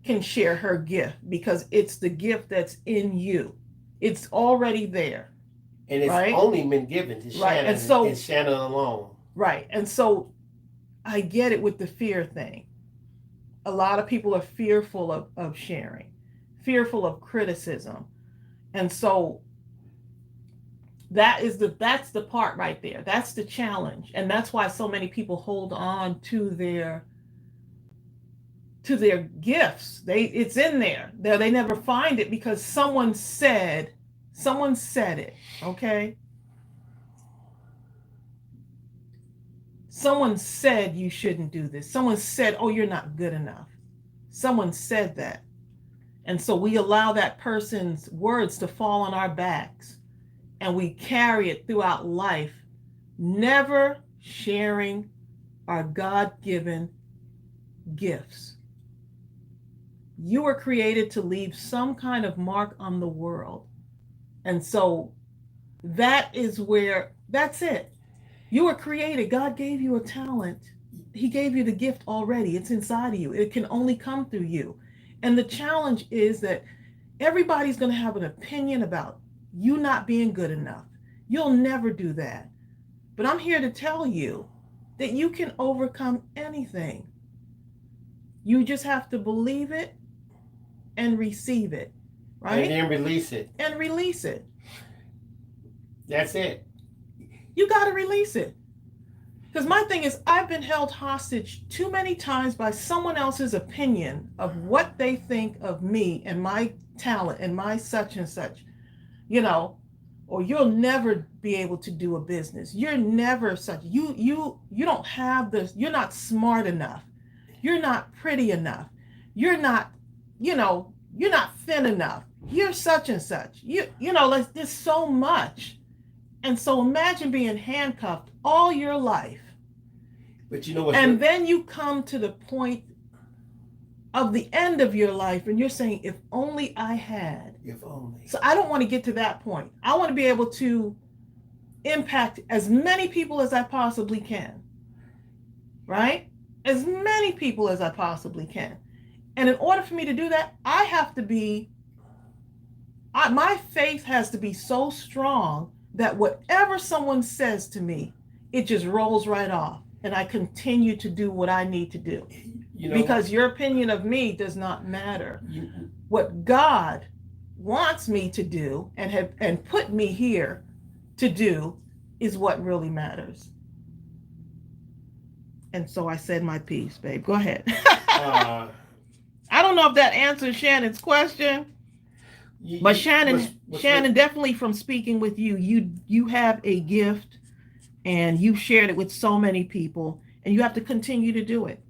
can share her gift because it's the gift that's in you. It's already there. And it's only been given to Shannon, right. And Shannon alone. Right. And so I get it with the fear thing. A lot of people are fearful of sharing, fearful of criticism. And so that's the part right there. That's the challenge. And that's why so many people hold on to their to their gifts. It's in there. They never find it because someone said it, okay? Someone said you shouldn't do this. Someone said, oh, you're not good enough. Someone said that. And so we allow that person's words to fall on our backs, and we carry it throughout life, never sharing our God-given gifts. You were created to leave some kind of mark on the world. And so that's it. You were created. God gave you a talent. He gave you the gift already. It's inside of you. It can only come through you. And the challenge is that everybody's going to have an opinion about you not being good enough. You'll never do that. But I'm here to tell you that you can overcome anything. You just have to believe it and receive it, right? And then release it. And release it. That's it. You got to release it. Because my thing is, I've been held hostage too many times by someone else's opinion of what they think of me and my talent and my such and such, or you'll never be able to do a business. You're never such, you don't have this, you're not smart enough. You're not pretty enough. You're not, you're not thin enough. You're such and such. Like there's so much. And so imagine being handcuffed all your life. But you know what? And then you come to the point of the end of your life and you're saying, if only I had. If only. So I don't want to get to that point. I want to be able to impact as many people as I possibly can. Right? As many people as I possibly can. And in order for me to do that, I have to be, my faith has to be so strong that whatever someone says to me, it just rolls right off. And I continue to do what I need to do. Because your opinion of me does not matter. What God wants me to do and put me here to do is what really matters. And so I said my piece, babe. Go ahead. I don't know if that answers Shannon's question. But Shannon definitely, from speaking with you, you have a gift and you've shared it with so many people, and you have to continue to do it.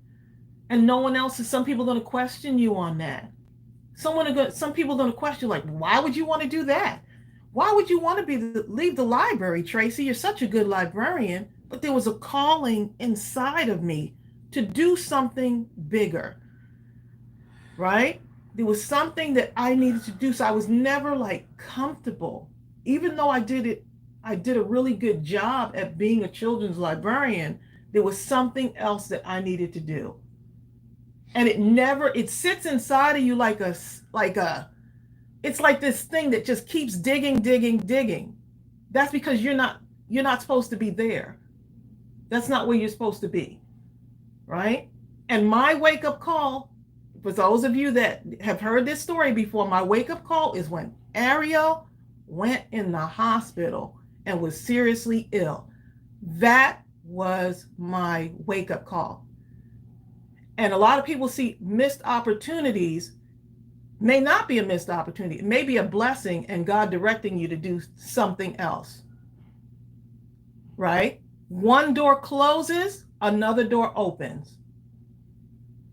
And no one else some people are going to question you on that. Some people are going to question, like, why would you want to do that? Why would you want to leave the library, Tracey? You're such a good librarian. But there was a calling inside of me to do something bigger, right? There was something that I needed to do. So I was never comfortable, even though I did a really good job at being a children's librarian. There was something else that I needed to do. And it sits inside of you it's like this thing that just keeps digging. That's because you're not supposed to be there. That's not where you're supposed to be, right? And my wake-up call, for those of you that have heard this story before, my wake-up call is when Ariel went in the hospital and was seriously ill. That was my wake-up call. And a lot of people see missed opportunities. May not be a missed opportunity. It may be a blessing and God directing you to do something else, right? One door closes, another door opens.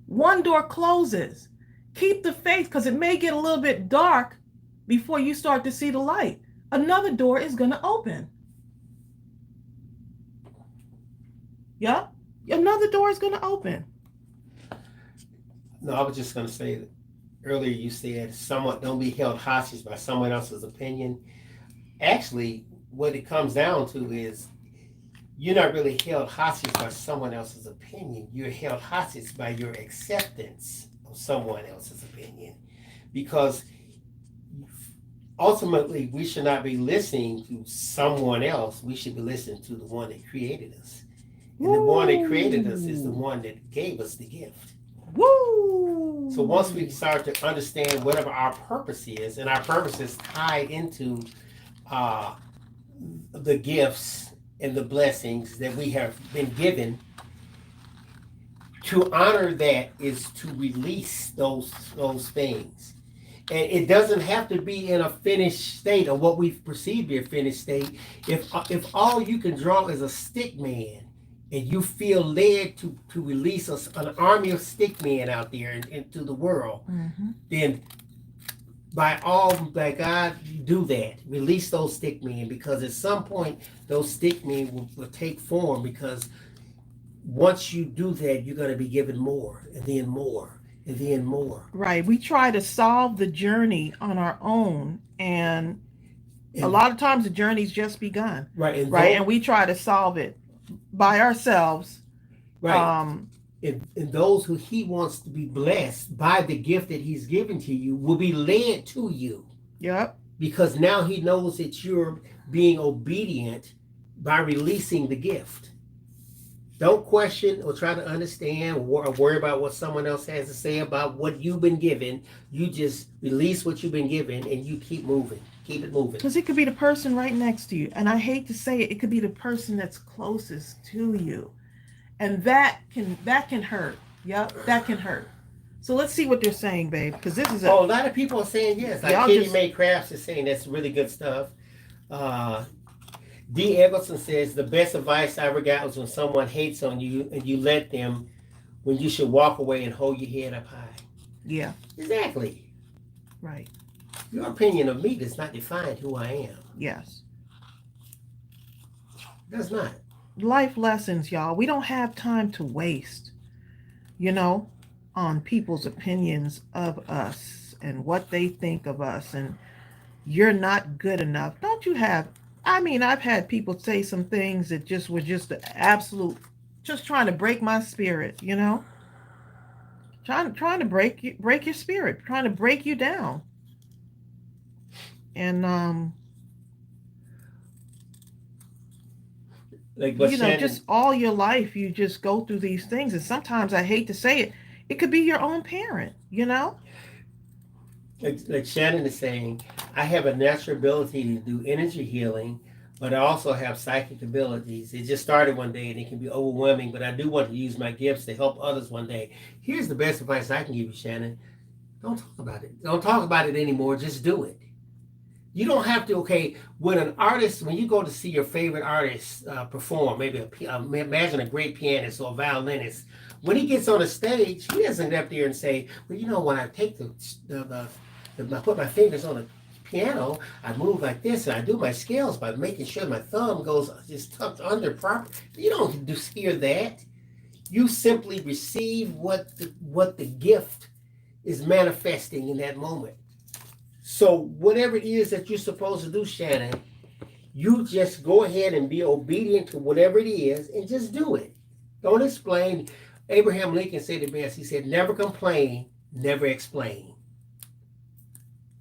One door closes. Keep the faith, because it may get a little bit dark before you start to see the light. Another door is going to open. Yeah? Another door is going to open. No, I was just going to say that earlier you said don't be held hostage by someone else's opinion. Actually, what it comes down to is you're not really held hostage by someone else's opinion. You're held hostage by your acceptance of someone else's opinion. Because ultimately, we should not be listening to someone else. We should be listening to the one that created us. And the one that created us is the one that gave us the gift. Woo! So once we start to understand whatever our purpose is, and our purpose is tied into the gifts and the blessings that we have been given to honor that is to release those things. And it doesn't have to be in a finished state or what we perceive to be a finished state. If all you can draw is a stick man, and you feel led to release an army of stick men out there into the world, then by God, do that. Release those stick men, because at some point those stick men will take form, because once you do that, you're going to be given more and then more and then more. Right. We try to solve the journey on our own, and a lot of times the journey's just begun. Right. And we try to solve it by ourselves. Right. And those who he wants to be blessed by the gift that he's given to you will be led to you. Yep. Because now he knows that you're being obedient by releasing the gift. Don't question or try to understand or worry about what someone else has to say about what you've been given. You just release what you've been given and you keep moving. Keep it moving. Because it could be the person right next to you. And I hate to say it, it could be the person that's closest to you. And that can hurt. Yep, that can hurt. So let's see what they're saying, babe. Because this is a lot of people are saying yes. Like Kitty Mae Crafts is saying that's really good stuff. D. Eggleston says the best advice I ever got was when someone hates on you and you let them, when you should walk away and hold your head up high. Yeah. Exactly. Right. Your opinion of me does not define who I am. Yes. It does not. Life lessons, y'all. We don't have time to waste, on people's opinions of us and what they think of us, and you're not good enough. Don't you have, I've had people say some things that just were just the absolute, just trying to break my spirit, trying to break your spirit, trying to break you down. And just all your life you just go through these things, and sometimes I hate to say it, it could be your own parent, Like Shannon is saying, I have a natural ability to do energy healing, but I also have psychic abilities. It just started one day and it can be overwhelming, but I do want to use my gifts to help others one day. Here's the best advice I can give you, Shannon. Don't talk about it. Don't talk about it anymore. Just do it. You don't have to, when you go to see your favorite artist perform, maybe imagine a great pianist or a violinist, when he gets on the stage, he doesn't get up there and say, well, when I take I put my fingers on the piano, I move like this, and I do my scales by making sure my thumb goes just tucked under proper. You don't hear that. You simply receive what the gift is manifesting in that moment. So whatever it is that you're supposed to do, Shannon, you just go ahead and be obedient to whatever it is and just do it. Don't explain. Abraham Lincoln said it best. He said, never complain, never explain.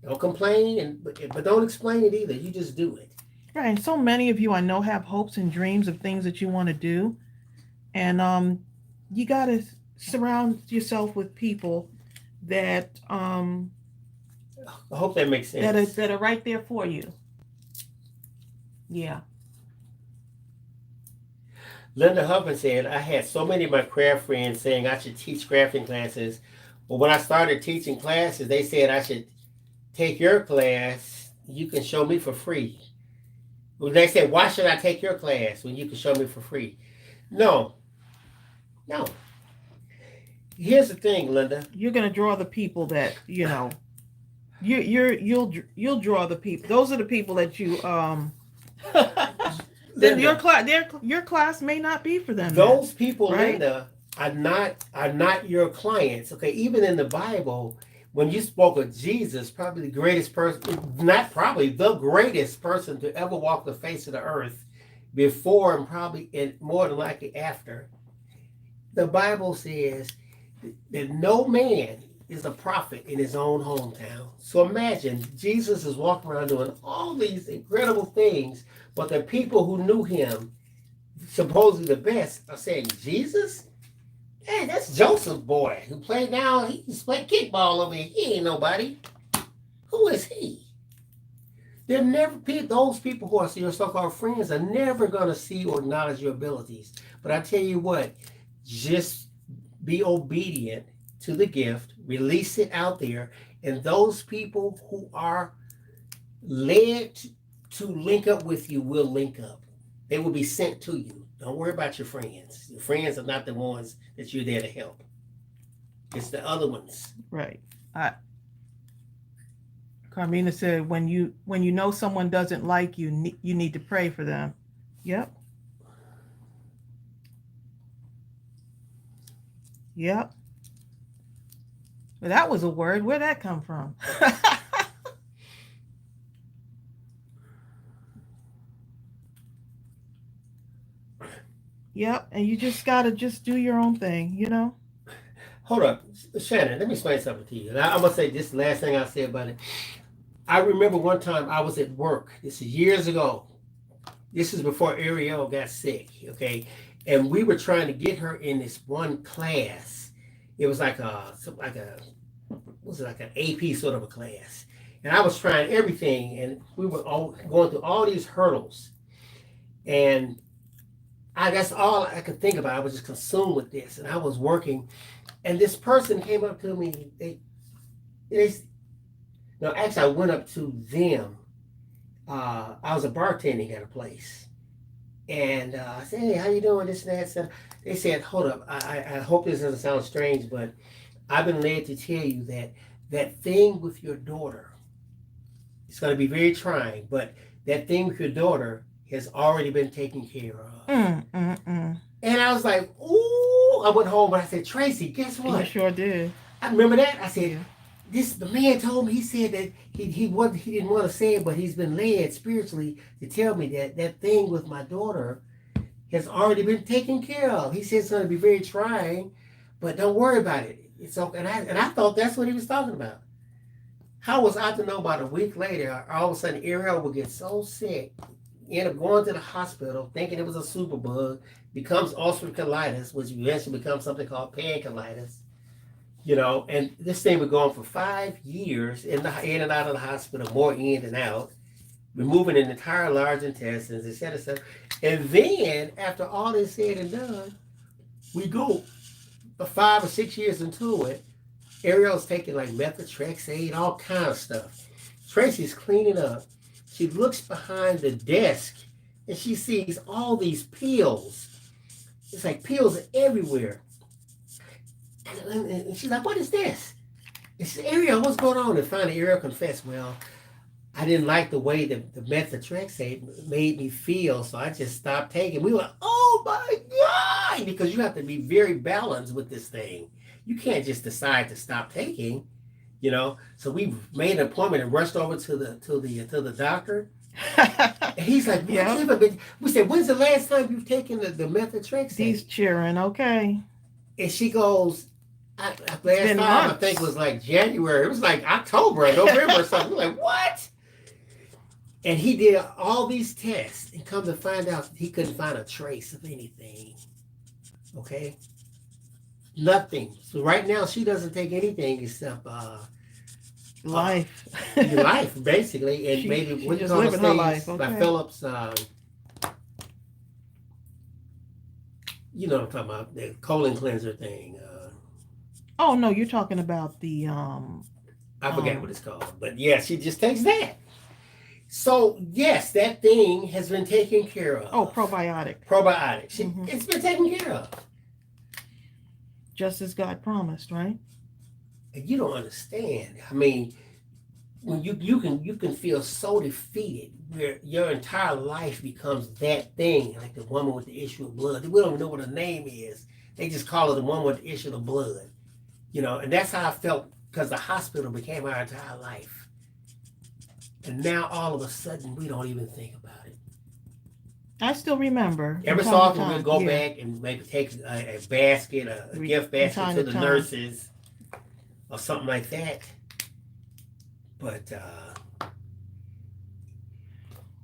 Don't complain, but don't explain it either. You just do it. Right. And so many of you I know have hopes and dreams of things that you want to do. And you got to surround yourself with people that I hope that makes sense. That are right there for you. Yeah. Linda Huffman said, I had so many of my craft friends saying I should teach crafting classes. But when I started teaching classes, they said I should take your class. You can show me for free. Well, they said, why should I take your class when you can show me for free? No. Here's the thing, Linda. You're going to draw the people that, you'll draw the people. Those are the people that you then your class may not be for them. Those people, right? Linda, are not your clients. Okay, even in the Bible, when you spoke of Jesus, probably the greatest person, not probably the greatest person to ever walk the face of the earth, before and probably more than likely after, the Bible says that no man is a prophet in his own hometown. So imagine Jesus is walking around doing all these incredible things, but the people who knew him, supposedly the best, are saying, Jesus? Hey, that's Joseph's boy who played now. He's playing kickball over here. He ain't nobody. Who is he? They're never, those people who are your so-called friends are never going to see or acknowledge your abilities. But I tell you what, just be obedient to the gift, release it out there, and those people who are led to link up with you will link up. They will be sent to you. Don't worry about your friends. Your friends are not the ones that you're there to help. It's the other ones. Right. Carmina said, when you know someone doesn't like you, you need to pray for them. Yep. Yep. Well, that was a word. Where'd that come from? Yep. And you just got to just do your own thing, you know? Hold up. Shannon, let me explain something to you. And I'm going to say this last thing I'll say about it. I remember one time I was at work. This is years ago. This is before Ariel got sick, okay? And we were trying to get her in this one class. It was like an AP sort of a class. And I was trying everything, and we were all going through all these hurdles. And that's all I could think about. I was just consumed with this, and I was working. And this person came up to me. Actually, I went up to them. I was a bartending at a place. And I said, hey, how you doing? This and that. So they said, hold up. I hope this doesn't sound strange, but I've been led to tell you that thing with your daughter, it's going to be very trying, but that thing with your daughter has already been taken care of. And I was like, ooh. I went home and I said, Tracey, guess what? You sure did. I remember that. I said, the man told me, he said that he didn't want to say it, but he's been led spiritually to tell me that thing with my daughter has already been taken care of. He said it's going to be very trying, but don't worry about it. It's okay. And I thought that's what he was talking about. How was I to know about a week later, all of a sudden Ariel would get so sick, end up going to the hospital, thinking it was a superbug, becomes ulcerative colitis, which eventually becomes something called pancolitis. And this thing would go on for 5 years in and out of the hospital, more in and out, removing an entire large intestines, et cetera, et cetera. And then, after all this said and done, we go 5 or 6 years into it. Ariel's taking like methotrexate, all kind of stuff. Tracey's cleaning up. She looks behind the desk and she sees all these pills. It's like pills everywhere. And she's like, what is this? And she said, Ariel, what's going on? And finally, Ariel confessed, well, I didn't like the way the methotrexate made me feel, so I just stopped taking. We were, oh my God! Because you have to be very balanced with this thing. You can't just decide to stop taking, So we made an appointment and rushed over to the doctor. And he's like, we said, when's the last time you've taken the methotrexate? He's cheering, okay. And she goes, last time I think was like January. It was like October or November or something. We're like, what? And he did all these tests and come to find out he couldn't find a trace of anything. Okay? Nothing. So right now she doesn't take anything except life. Life, basically. And maybe what just living her life. Okay. By Phillips, you know what I'm talking about, the colon cleanser thing. Oh no, you're talking about the I forget what it's called. But yeah, she just takes that. So yes, that thing has been taken care of. Oh, probiotic. It's been taken care of. Just as God promised, right? And you don't understand. I mean, when you can feel so defeated where your entire life becomes that thing, like the woman with the issue of blood. We don't even know what her name is. They just call her the woman with the issue of blood. And that's how I felt because the hospital became our entire life. And now all of a sudden we don't even think about it. I still remember. Every so often we'll go back and maybe take a basket, a gift basket to the nurses or something like that. But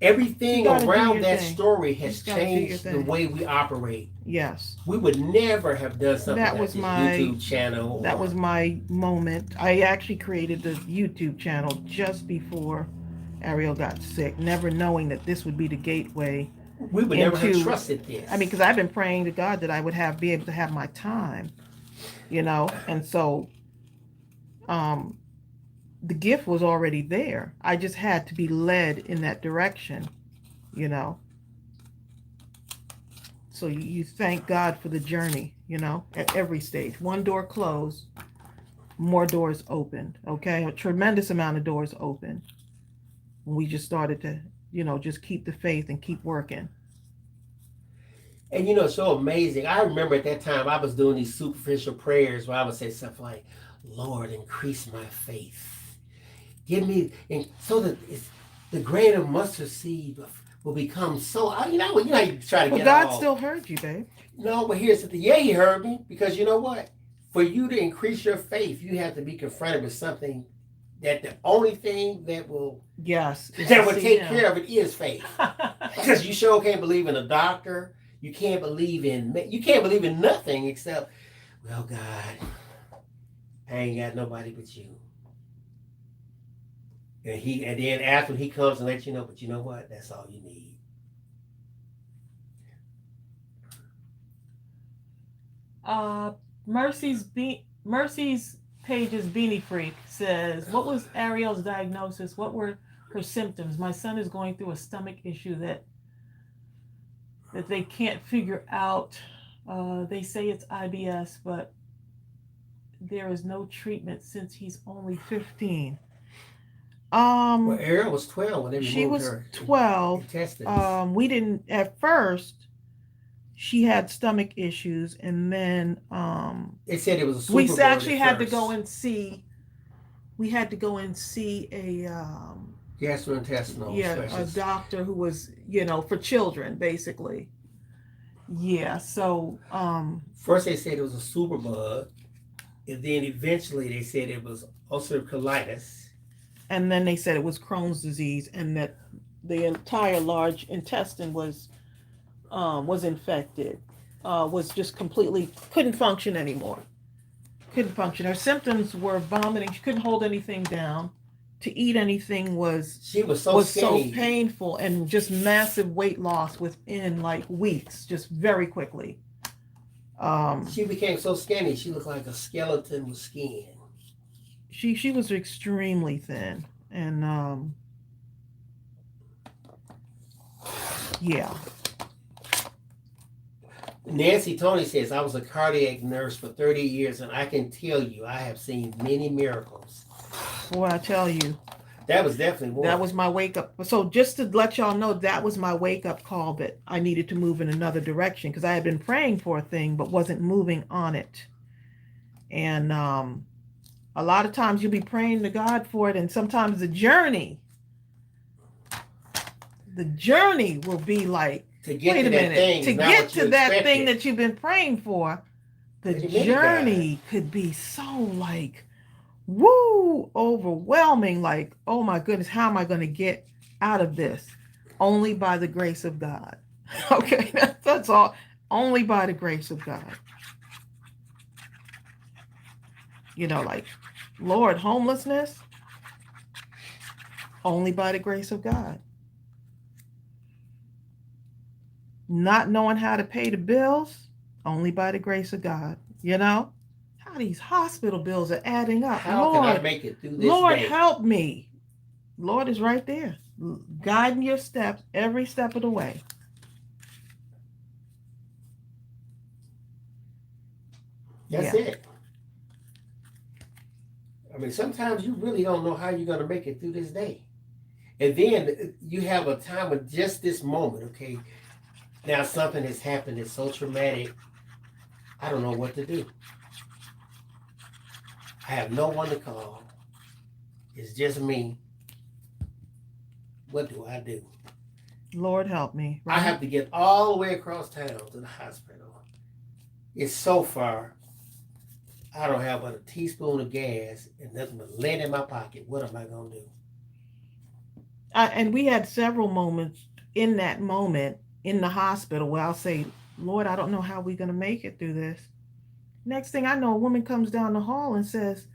everything around that story has changed the way we operate. Yes. We would never have done something like this YouTube channel. That was my moment. I actually created the YouTube channel just before Ariel got sick, never knowing that this would be the gateway. We would never have trusted this. I mean, because I've been praying to God that I would be able to have my time And so the gift was already there. I just had to be led in that direction, you know. So you thank God for the journey, at every stage. One door closed, more doors opened, okay? A tremendous amount of doors open. And we just started to, just keep the faith and keep working. And it's so amazing. I remember at that time I was doing these superficial prayers where I would say stuff like, Lord, increase my faith. Give me, and so that the grain of mustard seed will become so, you try to But get God still heard you, babe. No, but here's the thing. Yeah, he heard me, because you know what? For you to increase your faith, you have to be confronted with something that the only thing that will take care of it is faith. Because you sure can't believe in a doctor. You can't believe in nothing except, well, God, I ain't got nobody but you. And then after he comes and lets you know, but you know what? That's all you need. Mercy's Page's Beanie Freak says, what was Ariel's diagnosis? What were her symptoms? My son is going through a stomach issue that they can't figure out. They say it's IBS, but there is no treatment since he's only 15. Well, Ariel was 12 when they removed her. She was 12. Intestines. We didn't at first. She had stomach issues, and then they said it was a we actually had to go and see. We had to go and see a gastrointestinal specialist. A doctor who was, for children, basically. Yeah. So first they said it was a superbug, and then eventually they said it was ulcerative colitis. And then they said it was Crohn's disease, and that the entire large intestine was infected, was just completely couldn't function anymore. Couldn't function. Her symptoms were vomiting. She couldn't hold anything down. To eat anything was so painful, and just massive weight loss within like weeks, just very quickly. She became so skinny. She looked like a skeleton with skin. She was extremely thin, and yeah. Nancy Tony says, I was a cardiac nurse for 30 years, and I can tell you I have seen many miracles. Boy, I tell you. That was definitely one. That was my wake up. So just to let y'all know, that was my wake up call that I needed to move in another direction, because I had been praying for a thing but wasn't moving on it. And a lot of times you'll be praying to God for it, and sometimes the journey will be like, to get wait to a minute, thing, to get to that thing that you've been praying for, the journey could be so like, woo, overwhelming, like, oh my goodness, how am I going to get out of this? Only by the grace of God. Okay, that's all. Only by the grace of God. Like, Lord, homelessness, only by the grace of God. Not knowing how to pay the bills, only by the grace of God. How these hospital bills are adding up. How Lord, can I make it through this Lord, day? help me. Lord is right there, guiding your steps every step of the way. That's it. I mean, sometimes you really don't know how you're going to make it through this day. And then you have a time of just this moment, okay? Now something has happened that's so traumatic, I don't know what to do. I have no one to call. It's just me. What do I do? Lord help me. Right? I have to get all the way across town to the hospital. It's so far. I don't have but a teaspoon of gas and nothing but land in my pocket. What am I going to do? And we had several moments in that moment in the hospital where I'll say, Lord, I don't know how we're going to make it through this. Next thing I know, a woman comes down the hall and says,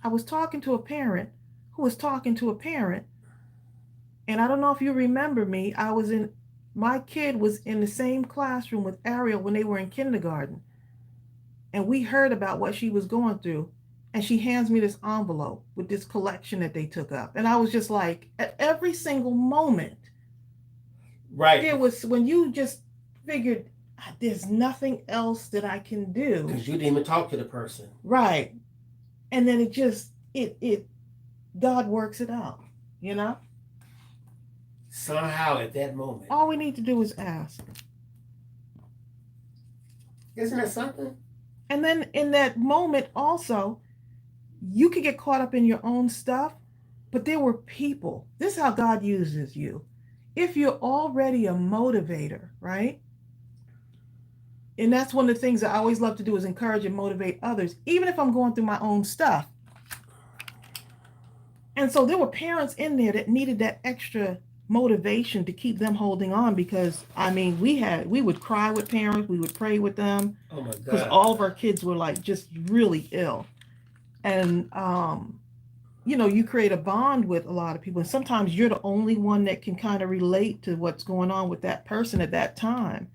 I was talking to a parent who was talking to a parent. And I don't know if you remember me. My kid was in the same classroom with Ariel when they were in kindergarten. and we heard about what she was going through, and she hands me this envelope with this collection that they took up. And I was just like, at every single moment, Right. there was when you just figured there's nothing else that I can do. Because you didn't even talk to the person. Right. And then it God works it out, you know? Somehow at that moment. All we need to do is ask. Isn't that something? And then in that moment also, you could get caught up in your own stuff, but there were people. This is how God uses you. If you're already a motivator, right? And that's one of the things that I always love to do is encourage and motivate others, even if I'm going through my own stuff. And so there were parents in there that needed that extra motivation to keep them holding on, because I mean, we would cry with parents, we would pray with them. Oh my God. Because all of our kids were like just really ill. And you know, you create a bond with a lot of people, and sometimes you're the only one that can kind of relate to what's going on with that person at that time.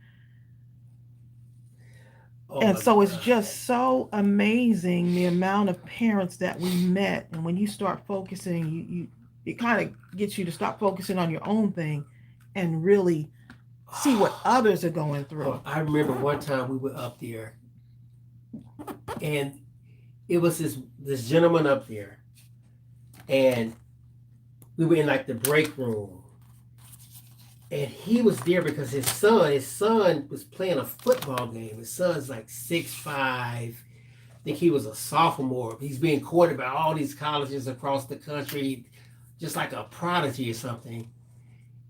Oh And my so it's God. just so amazing the amount of parents that we met. And when you start focusing, it kind of gets you to stop focusing on your own thing and really see what others are going through. Oh, I remember one time we were up there, and it was this gentleman up there, and we were in like the break room, and he was there because his son was playing a football game. His son's like 6'5". I think he was a sophomore. He's being courted by all these colleges across the country, just like a prodigy or something.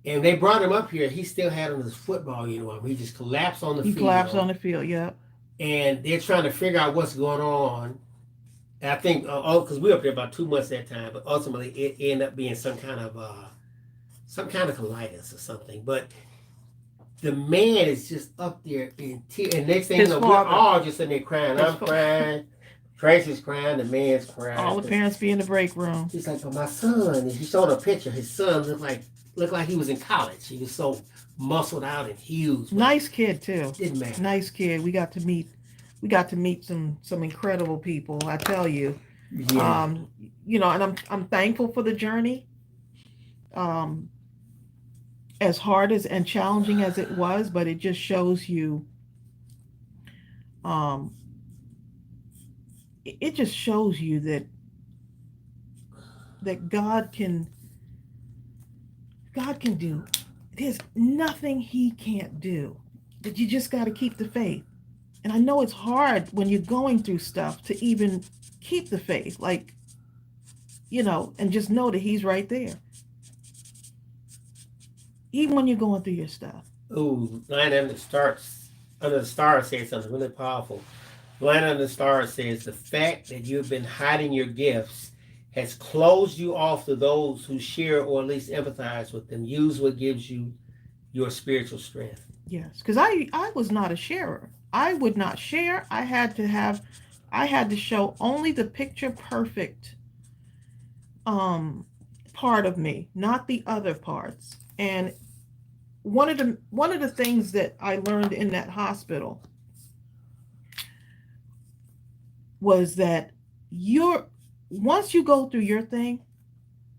And they brought him up here. He still had on his football uniform. He just collapsed on the field. He collapsed on the field, yeah. And they're trying to figure out what's going on. And I think, because we were up there about 2 months at that time, but ultimately it ended up being some kind of colitis or something. But the man is just up there in tears. And next thing you know, we're all just sitting there crying. I'm crying. Tracy's crying. The man's crying. All the parents be in the break room. He's like, but my son, and he showed a picture. His son looked like he was in college. He was so muscled out and huge. Nice kid too. Didn't matter. Nice kid. We got to meet some incredible people, I tell you. Yeah. You know, and I'm thankful for the journey. As hard as and challenging as it was, but it just shows you it just shows you that God can do. There's nothing he can't do. But you just got to keep the faith. And I know it's hard when you're going through stuff to even keep the faith, like, you know, and just know that he's right there. Even when you're going through your stuff. Ooh, Line Under the Stars says something really powerful. Line Under the Stars says, the fact that you've been hiding your gifts has closed you off to those who share or at least empathize with them. Use what gives you your spiritual strength. Yes, because I was not a sharer. I would not share. I had to show only the picture perfect part of me, not the other parts. And one of the things that I learned in that hospital was that once you go through your thing,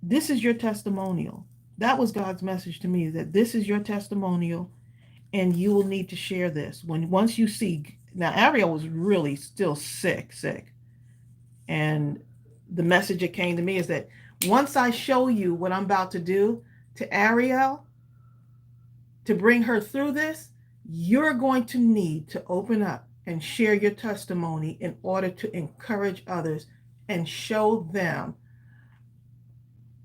this is your testimonial. That was God's message to me, that this is your testimonial, and you will need to share this. Once you see, now Ariel was really still sick. And the message that came to me is that once I show you what I'm about to do to Ariel, to bring her through this, you're going to need to open up and share your testimony in order to encourage others and show them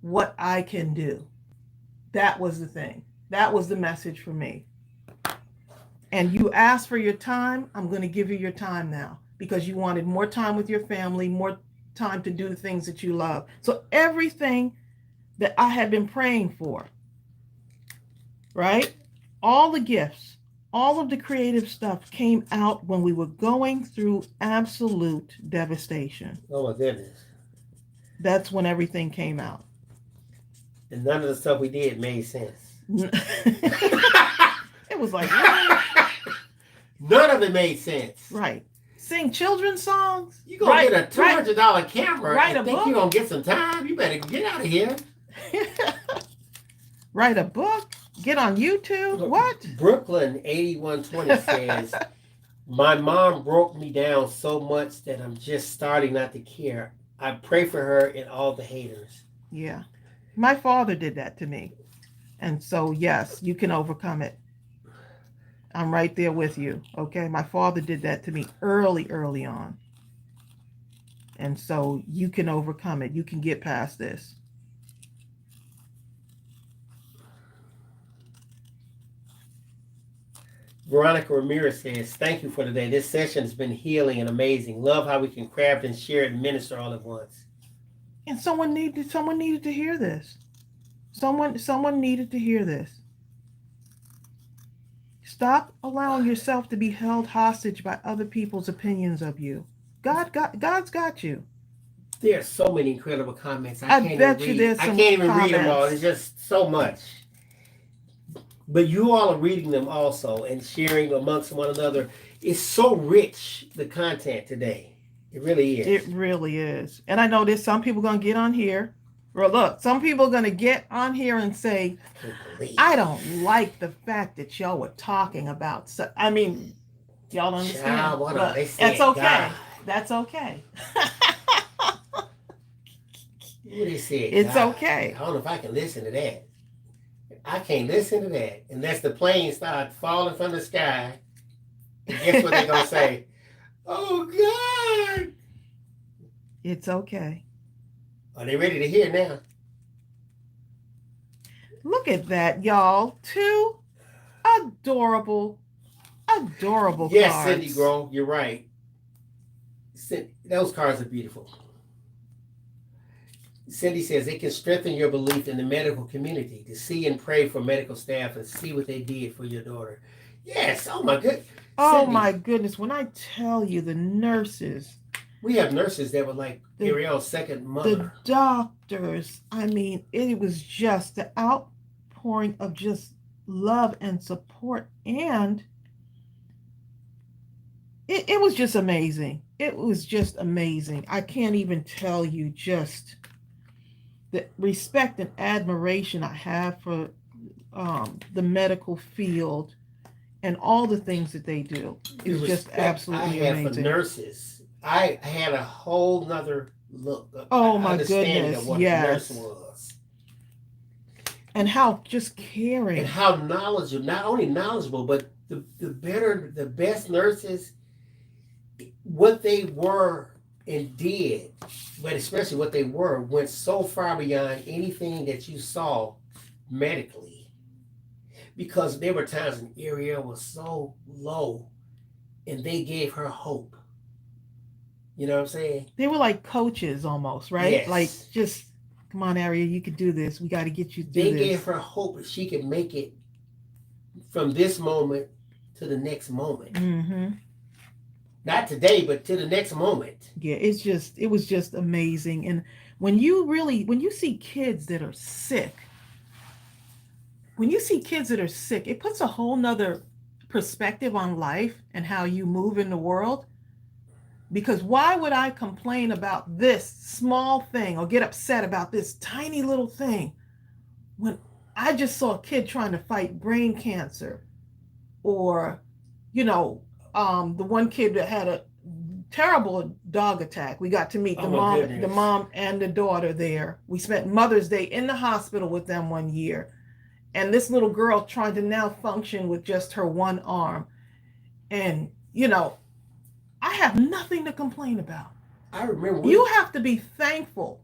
what I can do. That was the thing. That was the message for me. And you asked for your time, I'm going to give you your time now, because you wanted more time with your family, more time to do the things that you love. So everything that I had been praying for, right? All the gifts, all of the creative stuff came out when we were going through absolute devastation. Oh my goodness. That's when everything came out. And none of the stuff we did made sense. It was like, what? None of it made sense. Right. sing children's songs. You gonna get a $200 camera write and a think book? you're gonna get some time? You better get out of here. Write a book. Get on YouTube. What? Brooklyn 8120 says, my mom broke me down so much that I'm just starting not to care. I pray for her and all the haters. Yeah. My father did that to me. And so, yes, you can overcome it. I'm right there with you. Okay. My father did that to me early on. And so you can overcome it. You can get past this. Veronica Ramirez says, thank you for today. This session has been healing and amazing. Love how we can craft and share and minister all at once. And someone needed to hear this. Someone needed to hear this. Stop allowing yourself to be held hostage by other people's opinions of you. God's got you. There are so many incredible comments. I bet you there's some I can't even read them all. comments. It's just so much. But you all are reading them also and sharing amongst one another. It's so rich, the content today. It really is. It really is. And I know there's some people going to get on here. Well, look, some people are going to get on here and say, I don't like the fact that y'all were talking about. So, I mean, y'all understand. Child, what are they That's saying? okay. God. That's okay. What they said? It's God. okay. I don't know if I can listen to that. I can't listen to that unless the planes start falling from the sky. And guess what they're going to say? Oh, God. It's okay. Are they ready to hear now? Look at that, y'all. 2 adorable Yes, cards. Cindy Grove, you're right. Those cards are beautiful. Cindy says it can strengthen your belief in the medical community to see and pray for medical staff and see what they did for your daughter. Yes. Oh my goodness. Oh Cindy, my goodness. When I tell you the nurses, we have nurses that were like Ariel's second mother. the doctors, I mean, it was just the outpouring of just love and support. And it was just amazing. It was just amazing. I can't even tell you just the respect and admiration I have for the medical field and all the things that they do. It's just absolutely I have amazing. for nurses. I had a whole nother look. Oh my understanding goodness, of what yes. a nurse was. And how just caring. And how knowledgeable, not only knowledgeable, but the best nurses, what they were and did, but especially what they were, went so far beyond anything that you saw medically. Because there were times when Ariel was so low and they gave her hope. You know what I'm saying? They were like coaches almost, right? Yes. Like, just, come on, Ariel, you can do this. We got to get you through They this. gave her hope that she could make it from this moment to the next moment. Mm-hmm. Not today, but to the next moment. Yeah, it was just amazing. And when you see kids that are sick, it puts a whole nother perspective on life and how you move in the world. Because why would I complain about this small thing or get upset about this tiny little thing when I just saw a kid trying to fight brain cancer, or, the one kid that had a terrible dog attack. We got to meet the mom and the daughter there. We spent Mother's Day in the hospital with them one year. And this little girl trying to now function with just her one arm. And, I have nothing to complain about. I remember. You have to be thankful.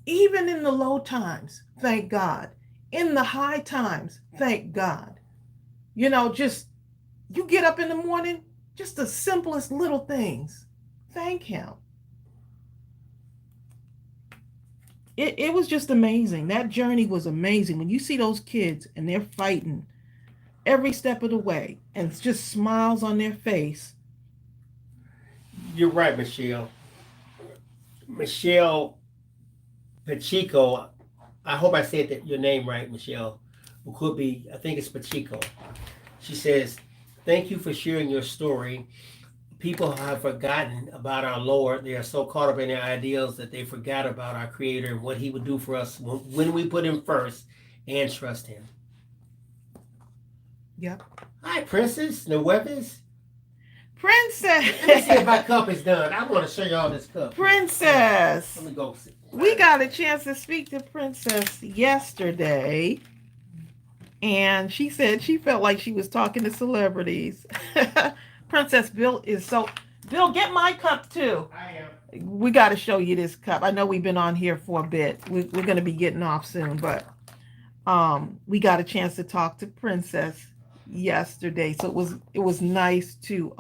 Even in the low times, thank God. In the high times, thank God. Just, you get up in the morning, just the simplest little things. Thank Him. It was just amazing. That journey was amazing. When you see those kids and they're fighting every step of the way and it's just smiles on their face. You're right, Michelle. Michelle Pacheco. I hope I said your name right, Michelle. It could be, I think it's Pacheco. She says, thank you for sharing your story. people have forgotten about our Lord. They are so caught up in their ideals that they forgot about our Creator and what He would do for us when we put Him first and trust Him. Yep. Hi, Princess. No weapons. Princess. Let me see if my cup is done. I want to show y'all this cup. Princess. Let me go see. We got a chance to speak to Princess yesterday, and she said she felt like she was talking to celebrities. Princess, Bill, get my cup too. I am. We got to show you this cup. I know we've been on here for a bit. We're going to be getting off soon, but we got a chance to talk to Princess yesterday, so it was nice to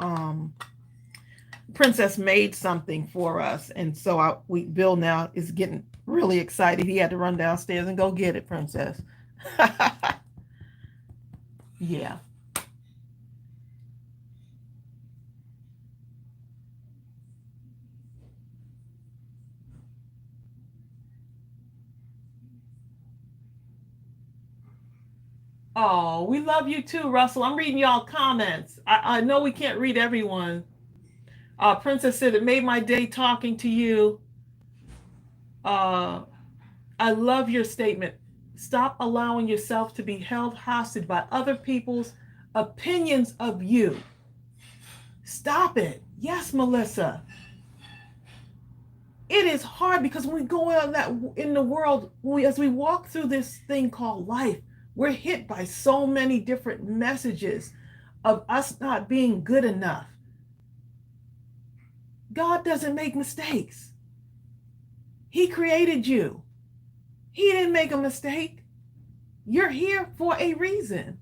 Princess made something for us, and so Bill now is getting really excited. He had to run downstairs and go get it, Princess. Yeah. Oh, we love you too, Russell. I'm reading y'all comments. I know we can't read everyone. Princess said, it made my day talking to you. I love your statement. Stop allowing yourself to be held hostage by other people's opinions of you. Stop it. Yes, Melissa. It is hard because when we go out in the world, as we walk through this thing called life, we're hit by so many different messages of us not being good enough. God doesn't make mistakes. He created you. He didn't make a mistake. You're here for a reason.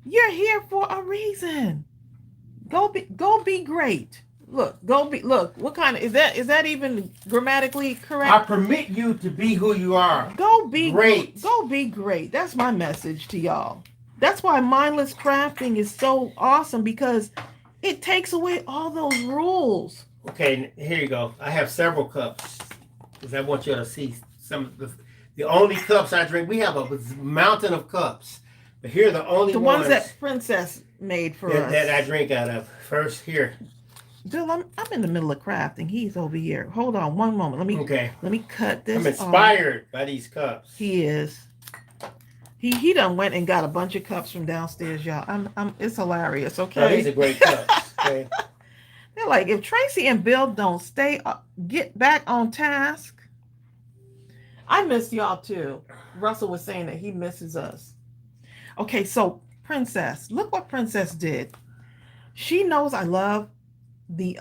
You're here for a reason. Go be great. Look, what kind of, is that even grammatically correct? I permit you to be who you are. Go be great. Go be great. That's my message to y'all. That's why mindless crafting is so awesome, because it takes away all those rules. Okay, here you go. I have several cups because I want you to see some of the only cups I drink. We have a mountain of cups, but here are the only ones that Princess made for us that I drink out of. First, here. Bill, I'm in the middle of crafting. He's over here. Hold on one moment. Let me cut this. I'm inspired by these cups. He is. He done went and got a bunch of cups from downstairs, y'all. It's hilarious. Okay. Oh, these are great cups. Okay. They're like, if Tracey and Bill don't get back on task. I miss y'all too. Russell was saying that he misses us. Okay, so Princess, look what Princess did. She knows I love the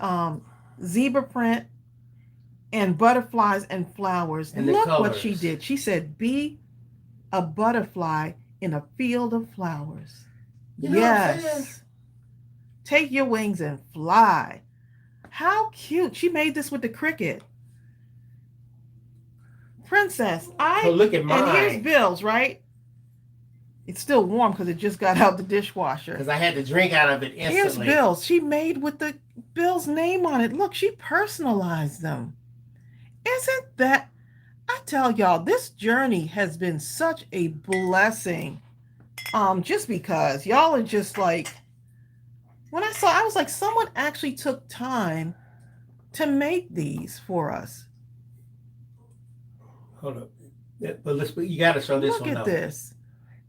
zebra print and butterflies and flowers. And look what she did. She said, be a butterfly in a field of flowers. You know yes. Take your wings and fly. How cute. She made this with the cricket. Princess, look at mine. And here's Bill's, right? It's still warm because it just got out the dishwasher. Because I had to drink out of it instantly. Here's Bill's. She made with Bill's name on it. Look, she personalized them. Isn't that... I tell y'all, this journey has been such a blessing. Just because y'all are just like... When I saw, I was like, someone actually took time to make these for us. Hold up. But you got to show this one. Look at this.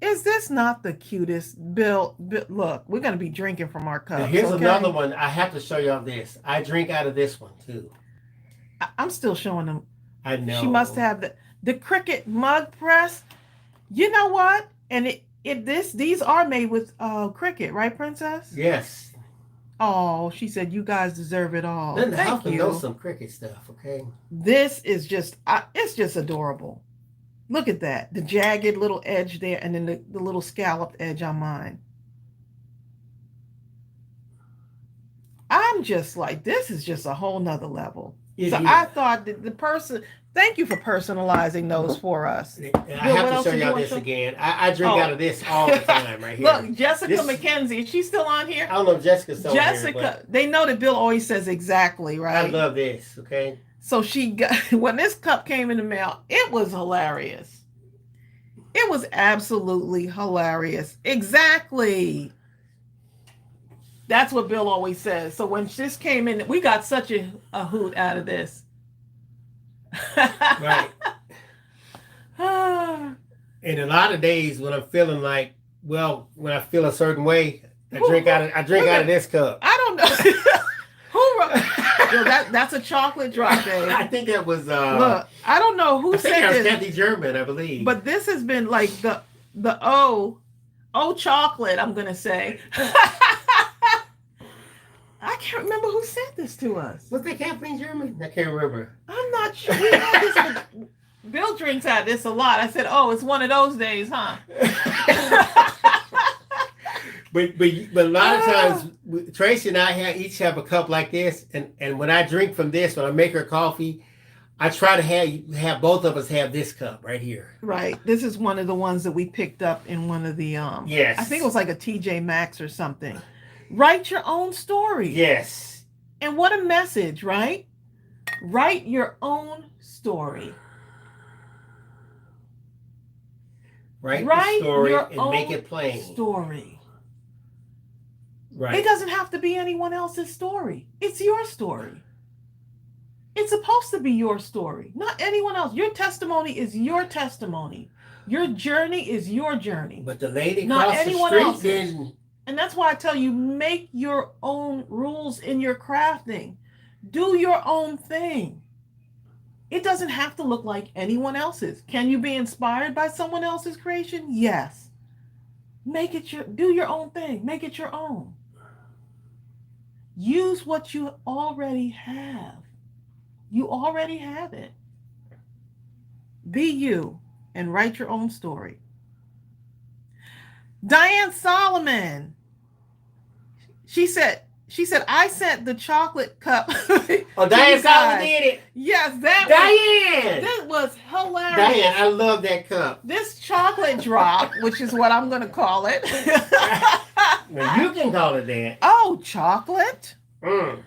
Is this not the cutest? Bill, look, we're going to be drinking from our cups. Now here's another one. I have to show y'all this. I drink out of this one, too. I'm still showing them. I know. She must have the Cricut mug press. You know what? And these are made with Cricut, right, Princess? Yes. Oh, she said you guys deserve it all. Then Thank you. Know some Cricut stuff, okay? This is just it's just adorable. Look at that. The jagged little edge there, and then the little scalloped edge on mine. I'm just like, this is just a whole nother level. I thought that the person, thank you for personalizing those for us. I have to show y'all this again. I drink out of this all the time right here. Look, Jessica McKenzie, is she still on here? I don't know if Jessica's still on here. Jessica, they know that Bill always says exactly, right? I love this, okay? So she got, when this cup came in the mail, it was hilarious. It was absolutely hilarious. Exactly. That's what Bill always says. So when this came in, we got such a hoot out of this. Right. And a lot of days when I'm feeling like, well, when I feel a certain way, I drink out of this cup. I don't know. Yo, that's a chocolate drop, Dave. I think that was Look, I don't know who said that was this. Kathy German, I believe. But this has been like the chocolate, I'm gonna say. I can't remember who sent this to us. Was that Kathleen German? I can't remember. I'm not sure. We had this Bill drinks out of this a lot. I said, oh, it's one of those days, huh? but a lot of times, Tracey and I each have a cup like this, and when I drink from this, when I make her coffee, I try to have both of us have this cup right here. Right. This is one of the ones that we picked up in one of the Yes. I think it was like a TJ Maxx or something. Write your own story. Yes. And what a message, right? Write your own story. Write the story and make it plain. Story. Right. It doesn't have to be anyone else's story. It's your story. It's supposed to be your story, not anyone else. Your testimony is your testimony. Your journey is your journey. But the lady not across anyone the street else's. didn't. And that's why I tell you, make your own rules in your crafting. Do your own thing. It doesn't have to look like anyone else's. Can you be inspired by someone else's creation? Yes. Do your own thing. Make it your own. Use what you already have. You already have it. Be you and write your own story. Diane Solomon. She said, I sent the chocolate cup. Oh, Diane Solomon did it. Yes, Diane. That was hilarious. Diane, I love that cup. This chocolate drop, which is what I'm going to call it. Well, you can call it that. Oh, chocolate? Mm.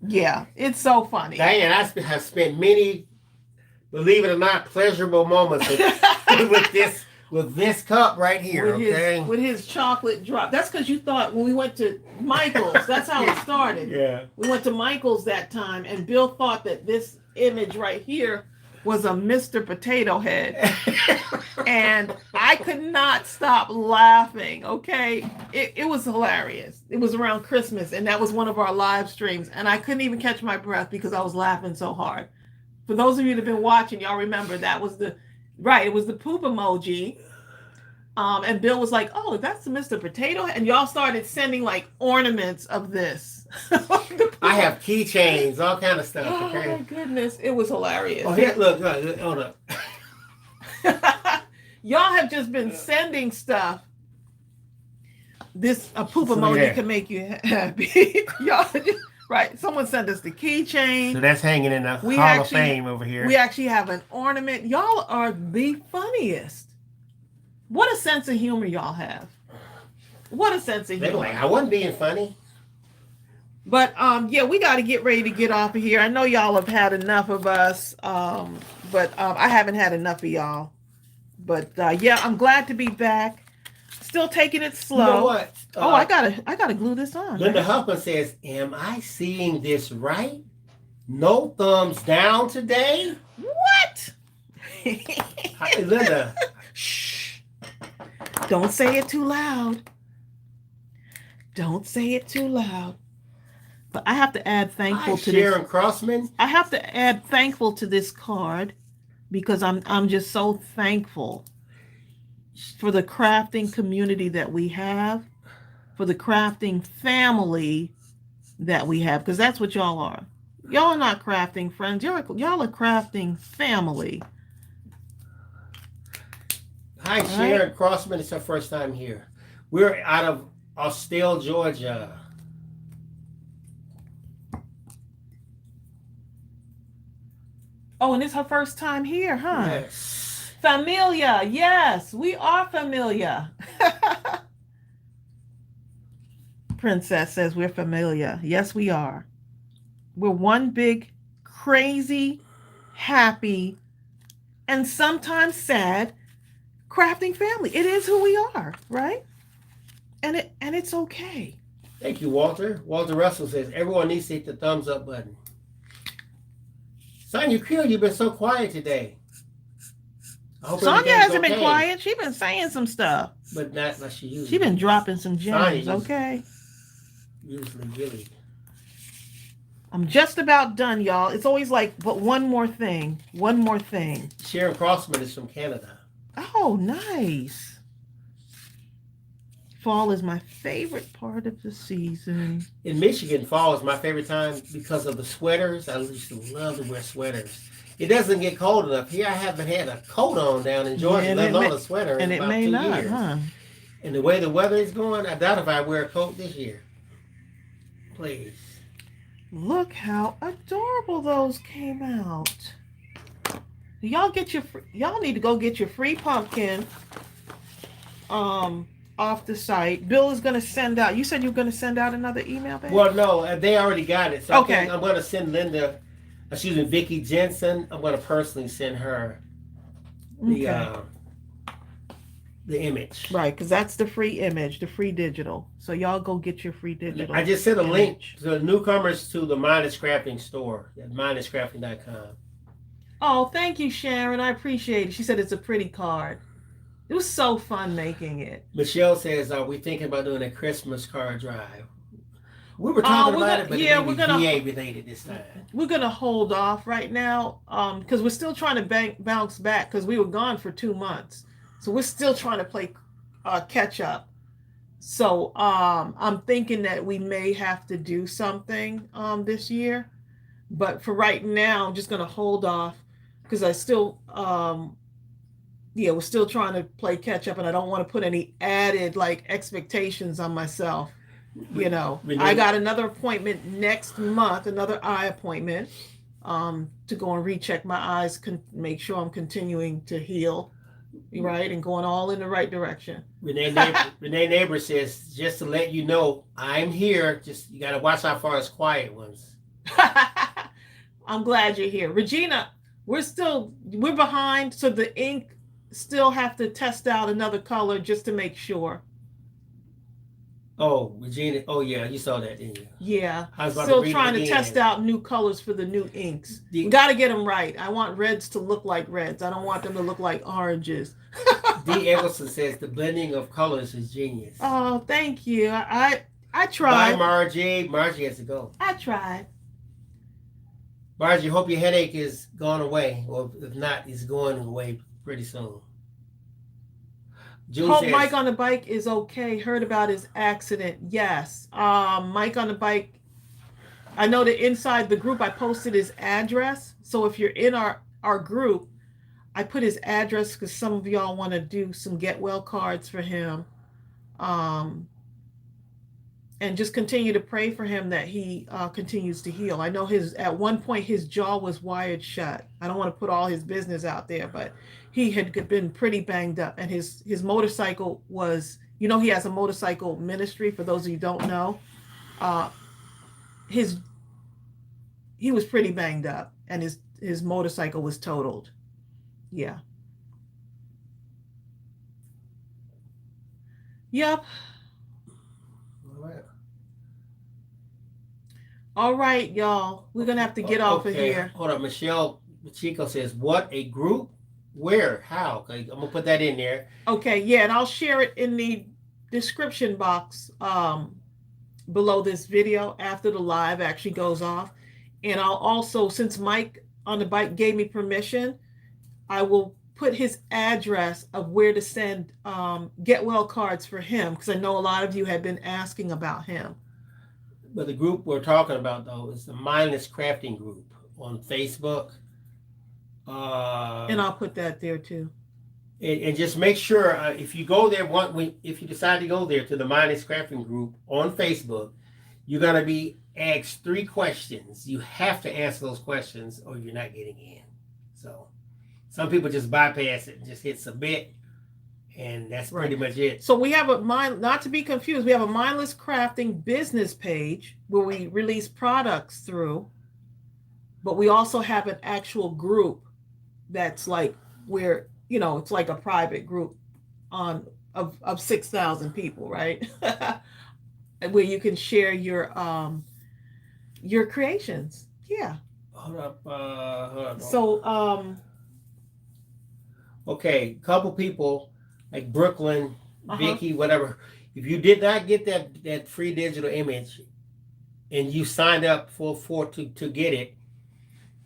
Yeah, it's so funny. Diane, I have spent many, believe it or not, pleasurable moments with this cup right here. With his chocolate drop. That's because you thought when we went to Michael's, that's how it started. Yeah. We went to Michael's that time, and Bill thought that this image right here was a Mr. Potato Head. And I could not stop laughing, okay? It was hilarious. It was around Christmas, and that was one of our live streams, and I couldn't even catch my breath because I was laughing so hard. For those of you that have been watching, y'all remember that was it was the poop emoji. And Bill was like, oh, that's the Mr. Potato Head. And y'all started sending like ornaments of this. I have keychains, all kind of stuff. Oh okay? my goodness. It was hilarious. Oh, here, look, hold up. Y'all have just been sending stuff. A poop So, emoji yeah. can make you happy. Y'all right. Someone sent us the keychain. So that's hanging in the Hall of Fame over here. We actually have an ornament. Y'all are the funniest. What a sense of humor y'all have. What a sense of They humor. were like, I wasn't being funny. But yeah, we got to get ready to get off of here. I know y'all have had enough of us, but I haven't had enough of y'all. But yeah, I'm glad to be back. Still taking it slow. You know what? I gotta glue this on. Linda Huffman says, am I seeing this right? No thumbs down today? What? Hi, Linda. Shh. Don't say it too loud. Don't say it too loud. But I have to add thankful Hi, to Sharon this. Crossman. I have to add thankful to this card because I'm just so thankful for the crafting community that we have, for the crafting family that we have, because that's what y'all are. Y'all are not crafting friends. Y'all are crafting family. Hi, Sharon Crossman. It's her first time here. We're out of Austell, Georgia. Oh, and it's her first time here, huh? Yes. Familia. Yes, we are familia. Princess says we're familia. Yes, we are. We're one big, crazy, happy, and sometimes sad crafting family. It is who we are, right? And it's okay. Thank you, Walter. Walter Russell says, everyone needs to hit the thumbs up button. Sonia Creel, you've been so quiet today. Sonia hasn't been quiet. She's been saying some stuff. But not like she usually. She's been dropping some gems, okay? Usually really. I'm just about done, y'all. It's always like, but one more thing. One more thing. Sharon Crossman is from Canada. Oh, nice. Fall is my favorite part of the season. In Michigan, fall is my favorite time because of the sweaters. I used to love to wear sweaters. It doesn't get cold enough. Here I haven't had a coat on down in Georgia, let alone a sweater in about 2 years. Huh? And the way the weather is going, I doubt if I wear a coat this year. Please. Look how adorable those came out. Y'all get your y'all need to go get your free pumpkin off the site. Bill is going to send out. You said you were going to send out another email, babe? Well, no, they already got it. So okay. I'm going to send Vicky Jensen. I'm going to personally send her the image. Right, because that's the free image, the free digital. So y'all go get your free digital. I just sent a link to the newcomers to the Mindless Crafting store at mindlesscrafting.com. Oh, thank you, Sharon. I appreciate it. She said it's a pretty card. It was so fun making it. Michelle says, are we thinking about doing a Christmas card drive? We were talking about it, but we're going to VA related this time. We're going to hold off right now because we're still trying to bounce back because we were gone for 2 months. So we're still trying to play catch up. So I'm thinking that we may have to do something this year. But for right now, I'm just going to hold off because I still... we're still trying to play catch up, and I don't want to put any added expectations on myself. I got another appointment next month, another eye appointment, to go and recheck my eyes, make sure I'm continuing to heal, right, and going all in the right direction. Renee Neighbor says, just to let you know, I'm here. Just you got to watch how far as quiet ones. I'm glad you're here, Regina. We're behind, so the ink. Still have to test out another color just to make sure. Oh, Regina. Oh, yeah. You saw that, didn't you? Yeah. Still trying to test out new colors for the new inks. We got to get them right. I want reds to look like reds. I don't want them to look like oranges. D. Eggleston says the blending of colors is genius. Oh, thank you. I tried. Bye, Margie. Margie has to go. I tried. Margie, hope your headache is gone away. Or if not, it's going away pretty soon. Hope Mike on the bike is okay. Heard about his accident. Yes. Mike on the bike. I know that inside the group I posted his address. So if you're in our group, I put his address because some of y'all want to do some get well cards for him. And just continue to pray for him that he continues to heal. I know at one point his jaw was wired shut. I don't want to put all his business out there, but he had been pretty banged up, and his motorcycle was, he has a motorcycle ministry. For those of you who don't know, he was pretty banged up, and his motorcycle was totaled. Yeah. Yep. All right, y'all. We're going to have to get off of here. Hold on. Michelle Chico says, what, a group? Where? How? Okay, I'm going to put that in there. Okay, yeah, and I'll share it in the description box below this video after the live actually goes off. And I'll also, since Mike on the bike gave me permission, I will put his address of where to send get well cards for him, because I know a lot of you have been asking about him. But the group we're talking about, though, is the Mindless Crafting group on Facebook. And I'll put that there, too. And just make sure, if you go there, if you decide to go there to the Mindless Crafting group on Facebook, you're going to be asked 3 questions. You have to answer those questions or you're not getting in. So some people just bypass it and just hit submit. And that's pretty much it. So we have not to be confused, we have a Mindless Crafting business page where we release products through, but we also have an actual group that's like where, it's like a private group of 6,000 people, right? where you can share your creations. Yeah. Hold up. So Okay, couple people like Brooklyn, Uh-huh. Vicky, whatever. If you did not get that free digital image and you signed up to get it,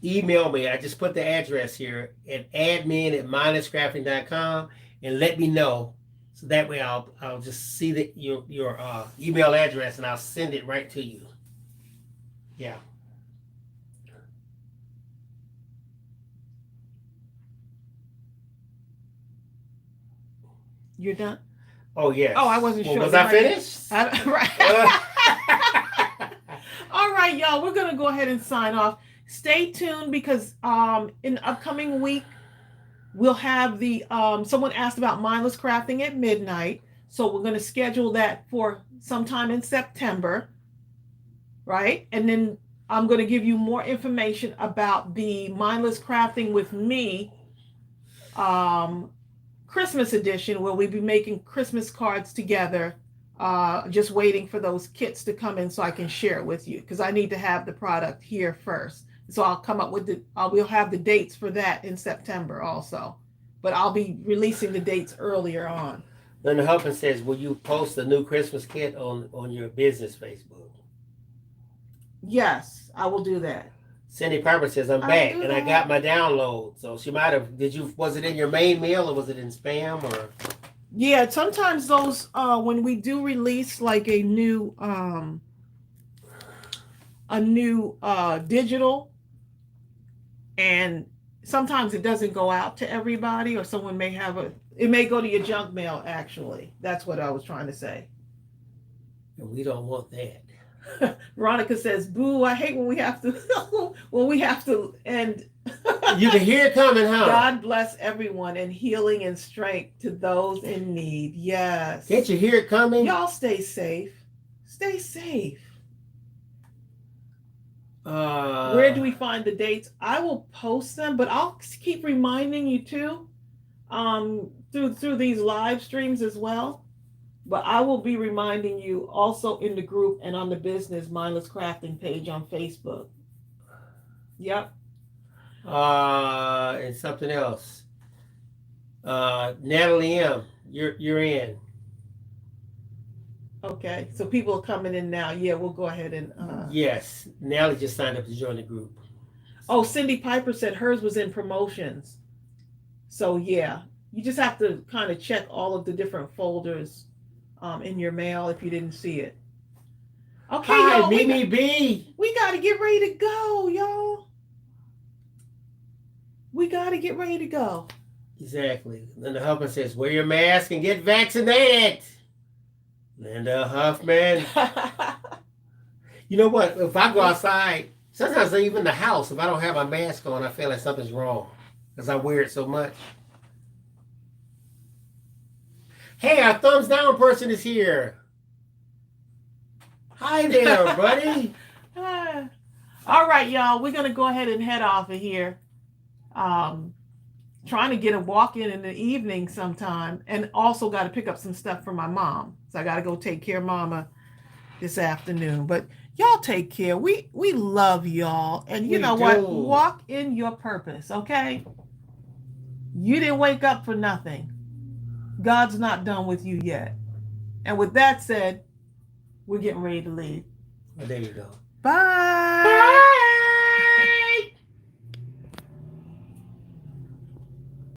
email me. I just put the address here at admin@mindlesscrafting.com and let me know. So that way I'll just see your email address and I'll send it right to you. Yeah. you're done. Oh yes. Oh, I wasn't sure. Was I finished? Right. All right, y'all. We're gonna go ahead and sign off. Stay tuned because in the upcoming week we'll have the someone asked about mindless crafting at midnight, so we're gonna schedule that for sometime in September, right? And then I'm gonna give you more information about the mindless crafting with me Christmas edition, where we'll be making Christmas cards together. Just waiting for those kits to come in so I can share it with you because I need to have the product here first. So I'll come up with we'll have the dates for that in September also, but I'll be releasing the dates earlier on. Then the husband says, will you post a new Christmas kit on your business Facebook? Yes, I will do that. Cindy Piper says, I'm back and I got my download. So she might have, was it in your main mail or was it in spam or? Yeah, sometimes those, when we do release like a new digital, and sometimes it doesn't go out to everybody or someone may it may go to your junk mail actually. That's what I was trying to say. And we don't want that. Veronica says, boo, I hate when we have to end. You can hear it coming, huh? God bless everyone and healing and strength to those in need. Yes. Can't you hear it coming? Y'all stay safe. Stay safe. Where do we find the dates? I will post them, but I'll keep reminding you too, through these live streams as well. But I will be reminding you also in the group and on the business Mindless Crafting page on Facebook. Yep. And something else. Natalie M, you're in. Okay, so people are coming in now. Yeah, we'll go ahead and. Yes, Natalie just signed up to join the group. Oh, Cindy Piper said hers was in promotions. So yeah, you just have to kind of check all of the different folders in your mail if you didn't see it. Okay, hi, y'all, Mimi B. We got to get ready to go, y'all. We got to get ready to go. Exactly. Linda Huffman says, wear your mask and get vaccinated. Linda Huffman. You know what? If I go outside, sometimes even in the house, if I don't have my mask on, I feel like something's wrong because I wear it so much. Hey, our thumbs down person is here. Hi there, buddy. All right, y'all. We're going to go ahead and head off of here. Trying to get a walk in the evening sometime, and also got to pick up some stuff for my mom. So I got to go take care of Mama this afternoon. But y'all take care. We love y'all, and you know what? Walk in your purpose, okay? You didn't wake up for nothing. God's not done with you yet. And with that said, we're getting ready to leave. Well, there you go. Bye.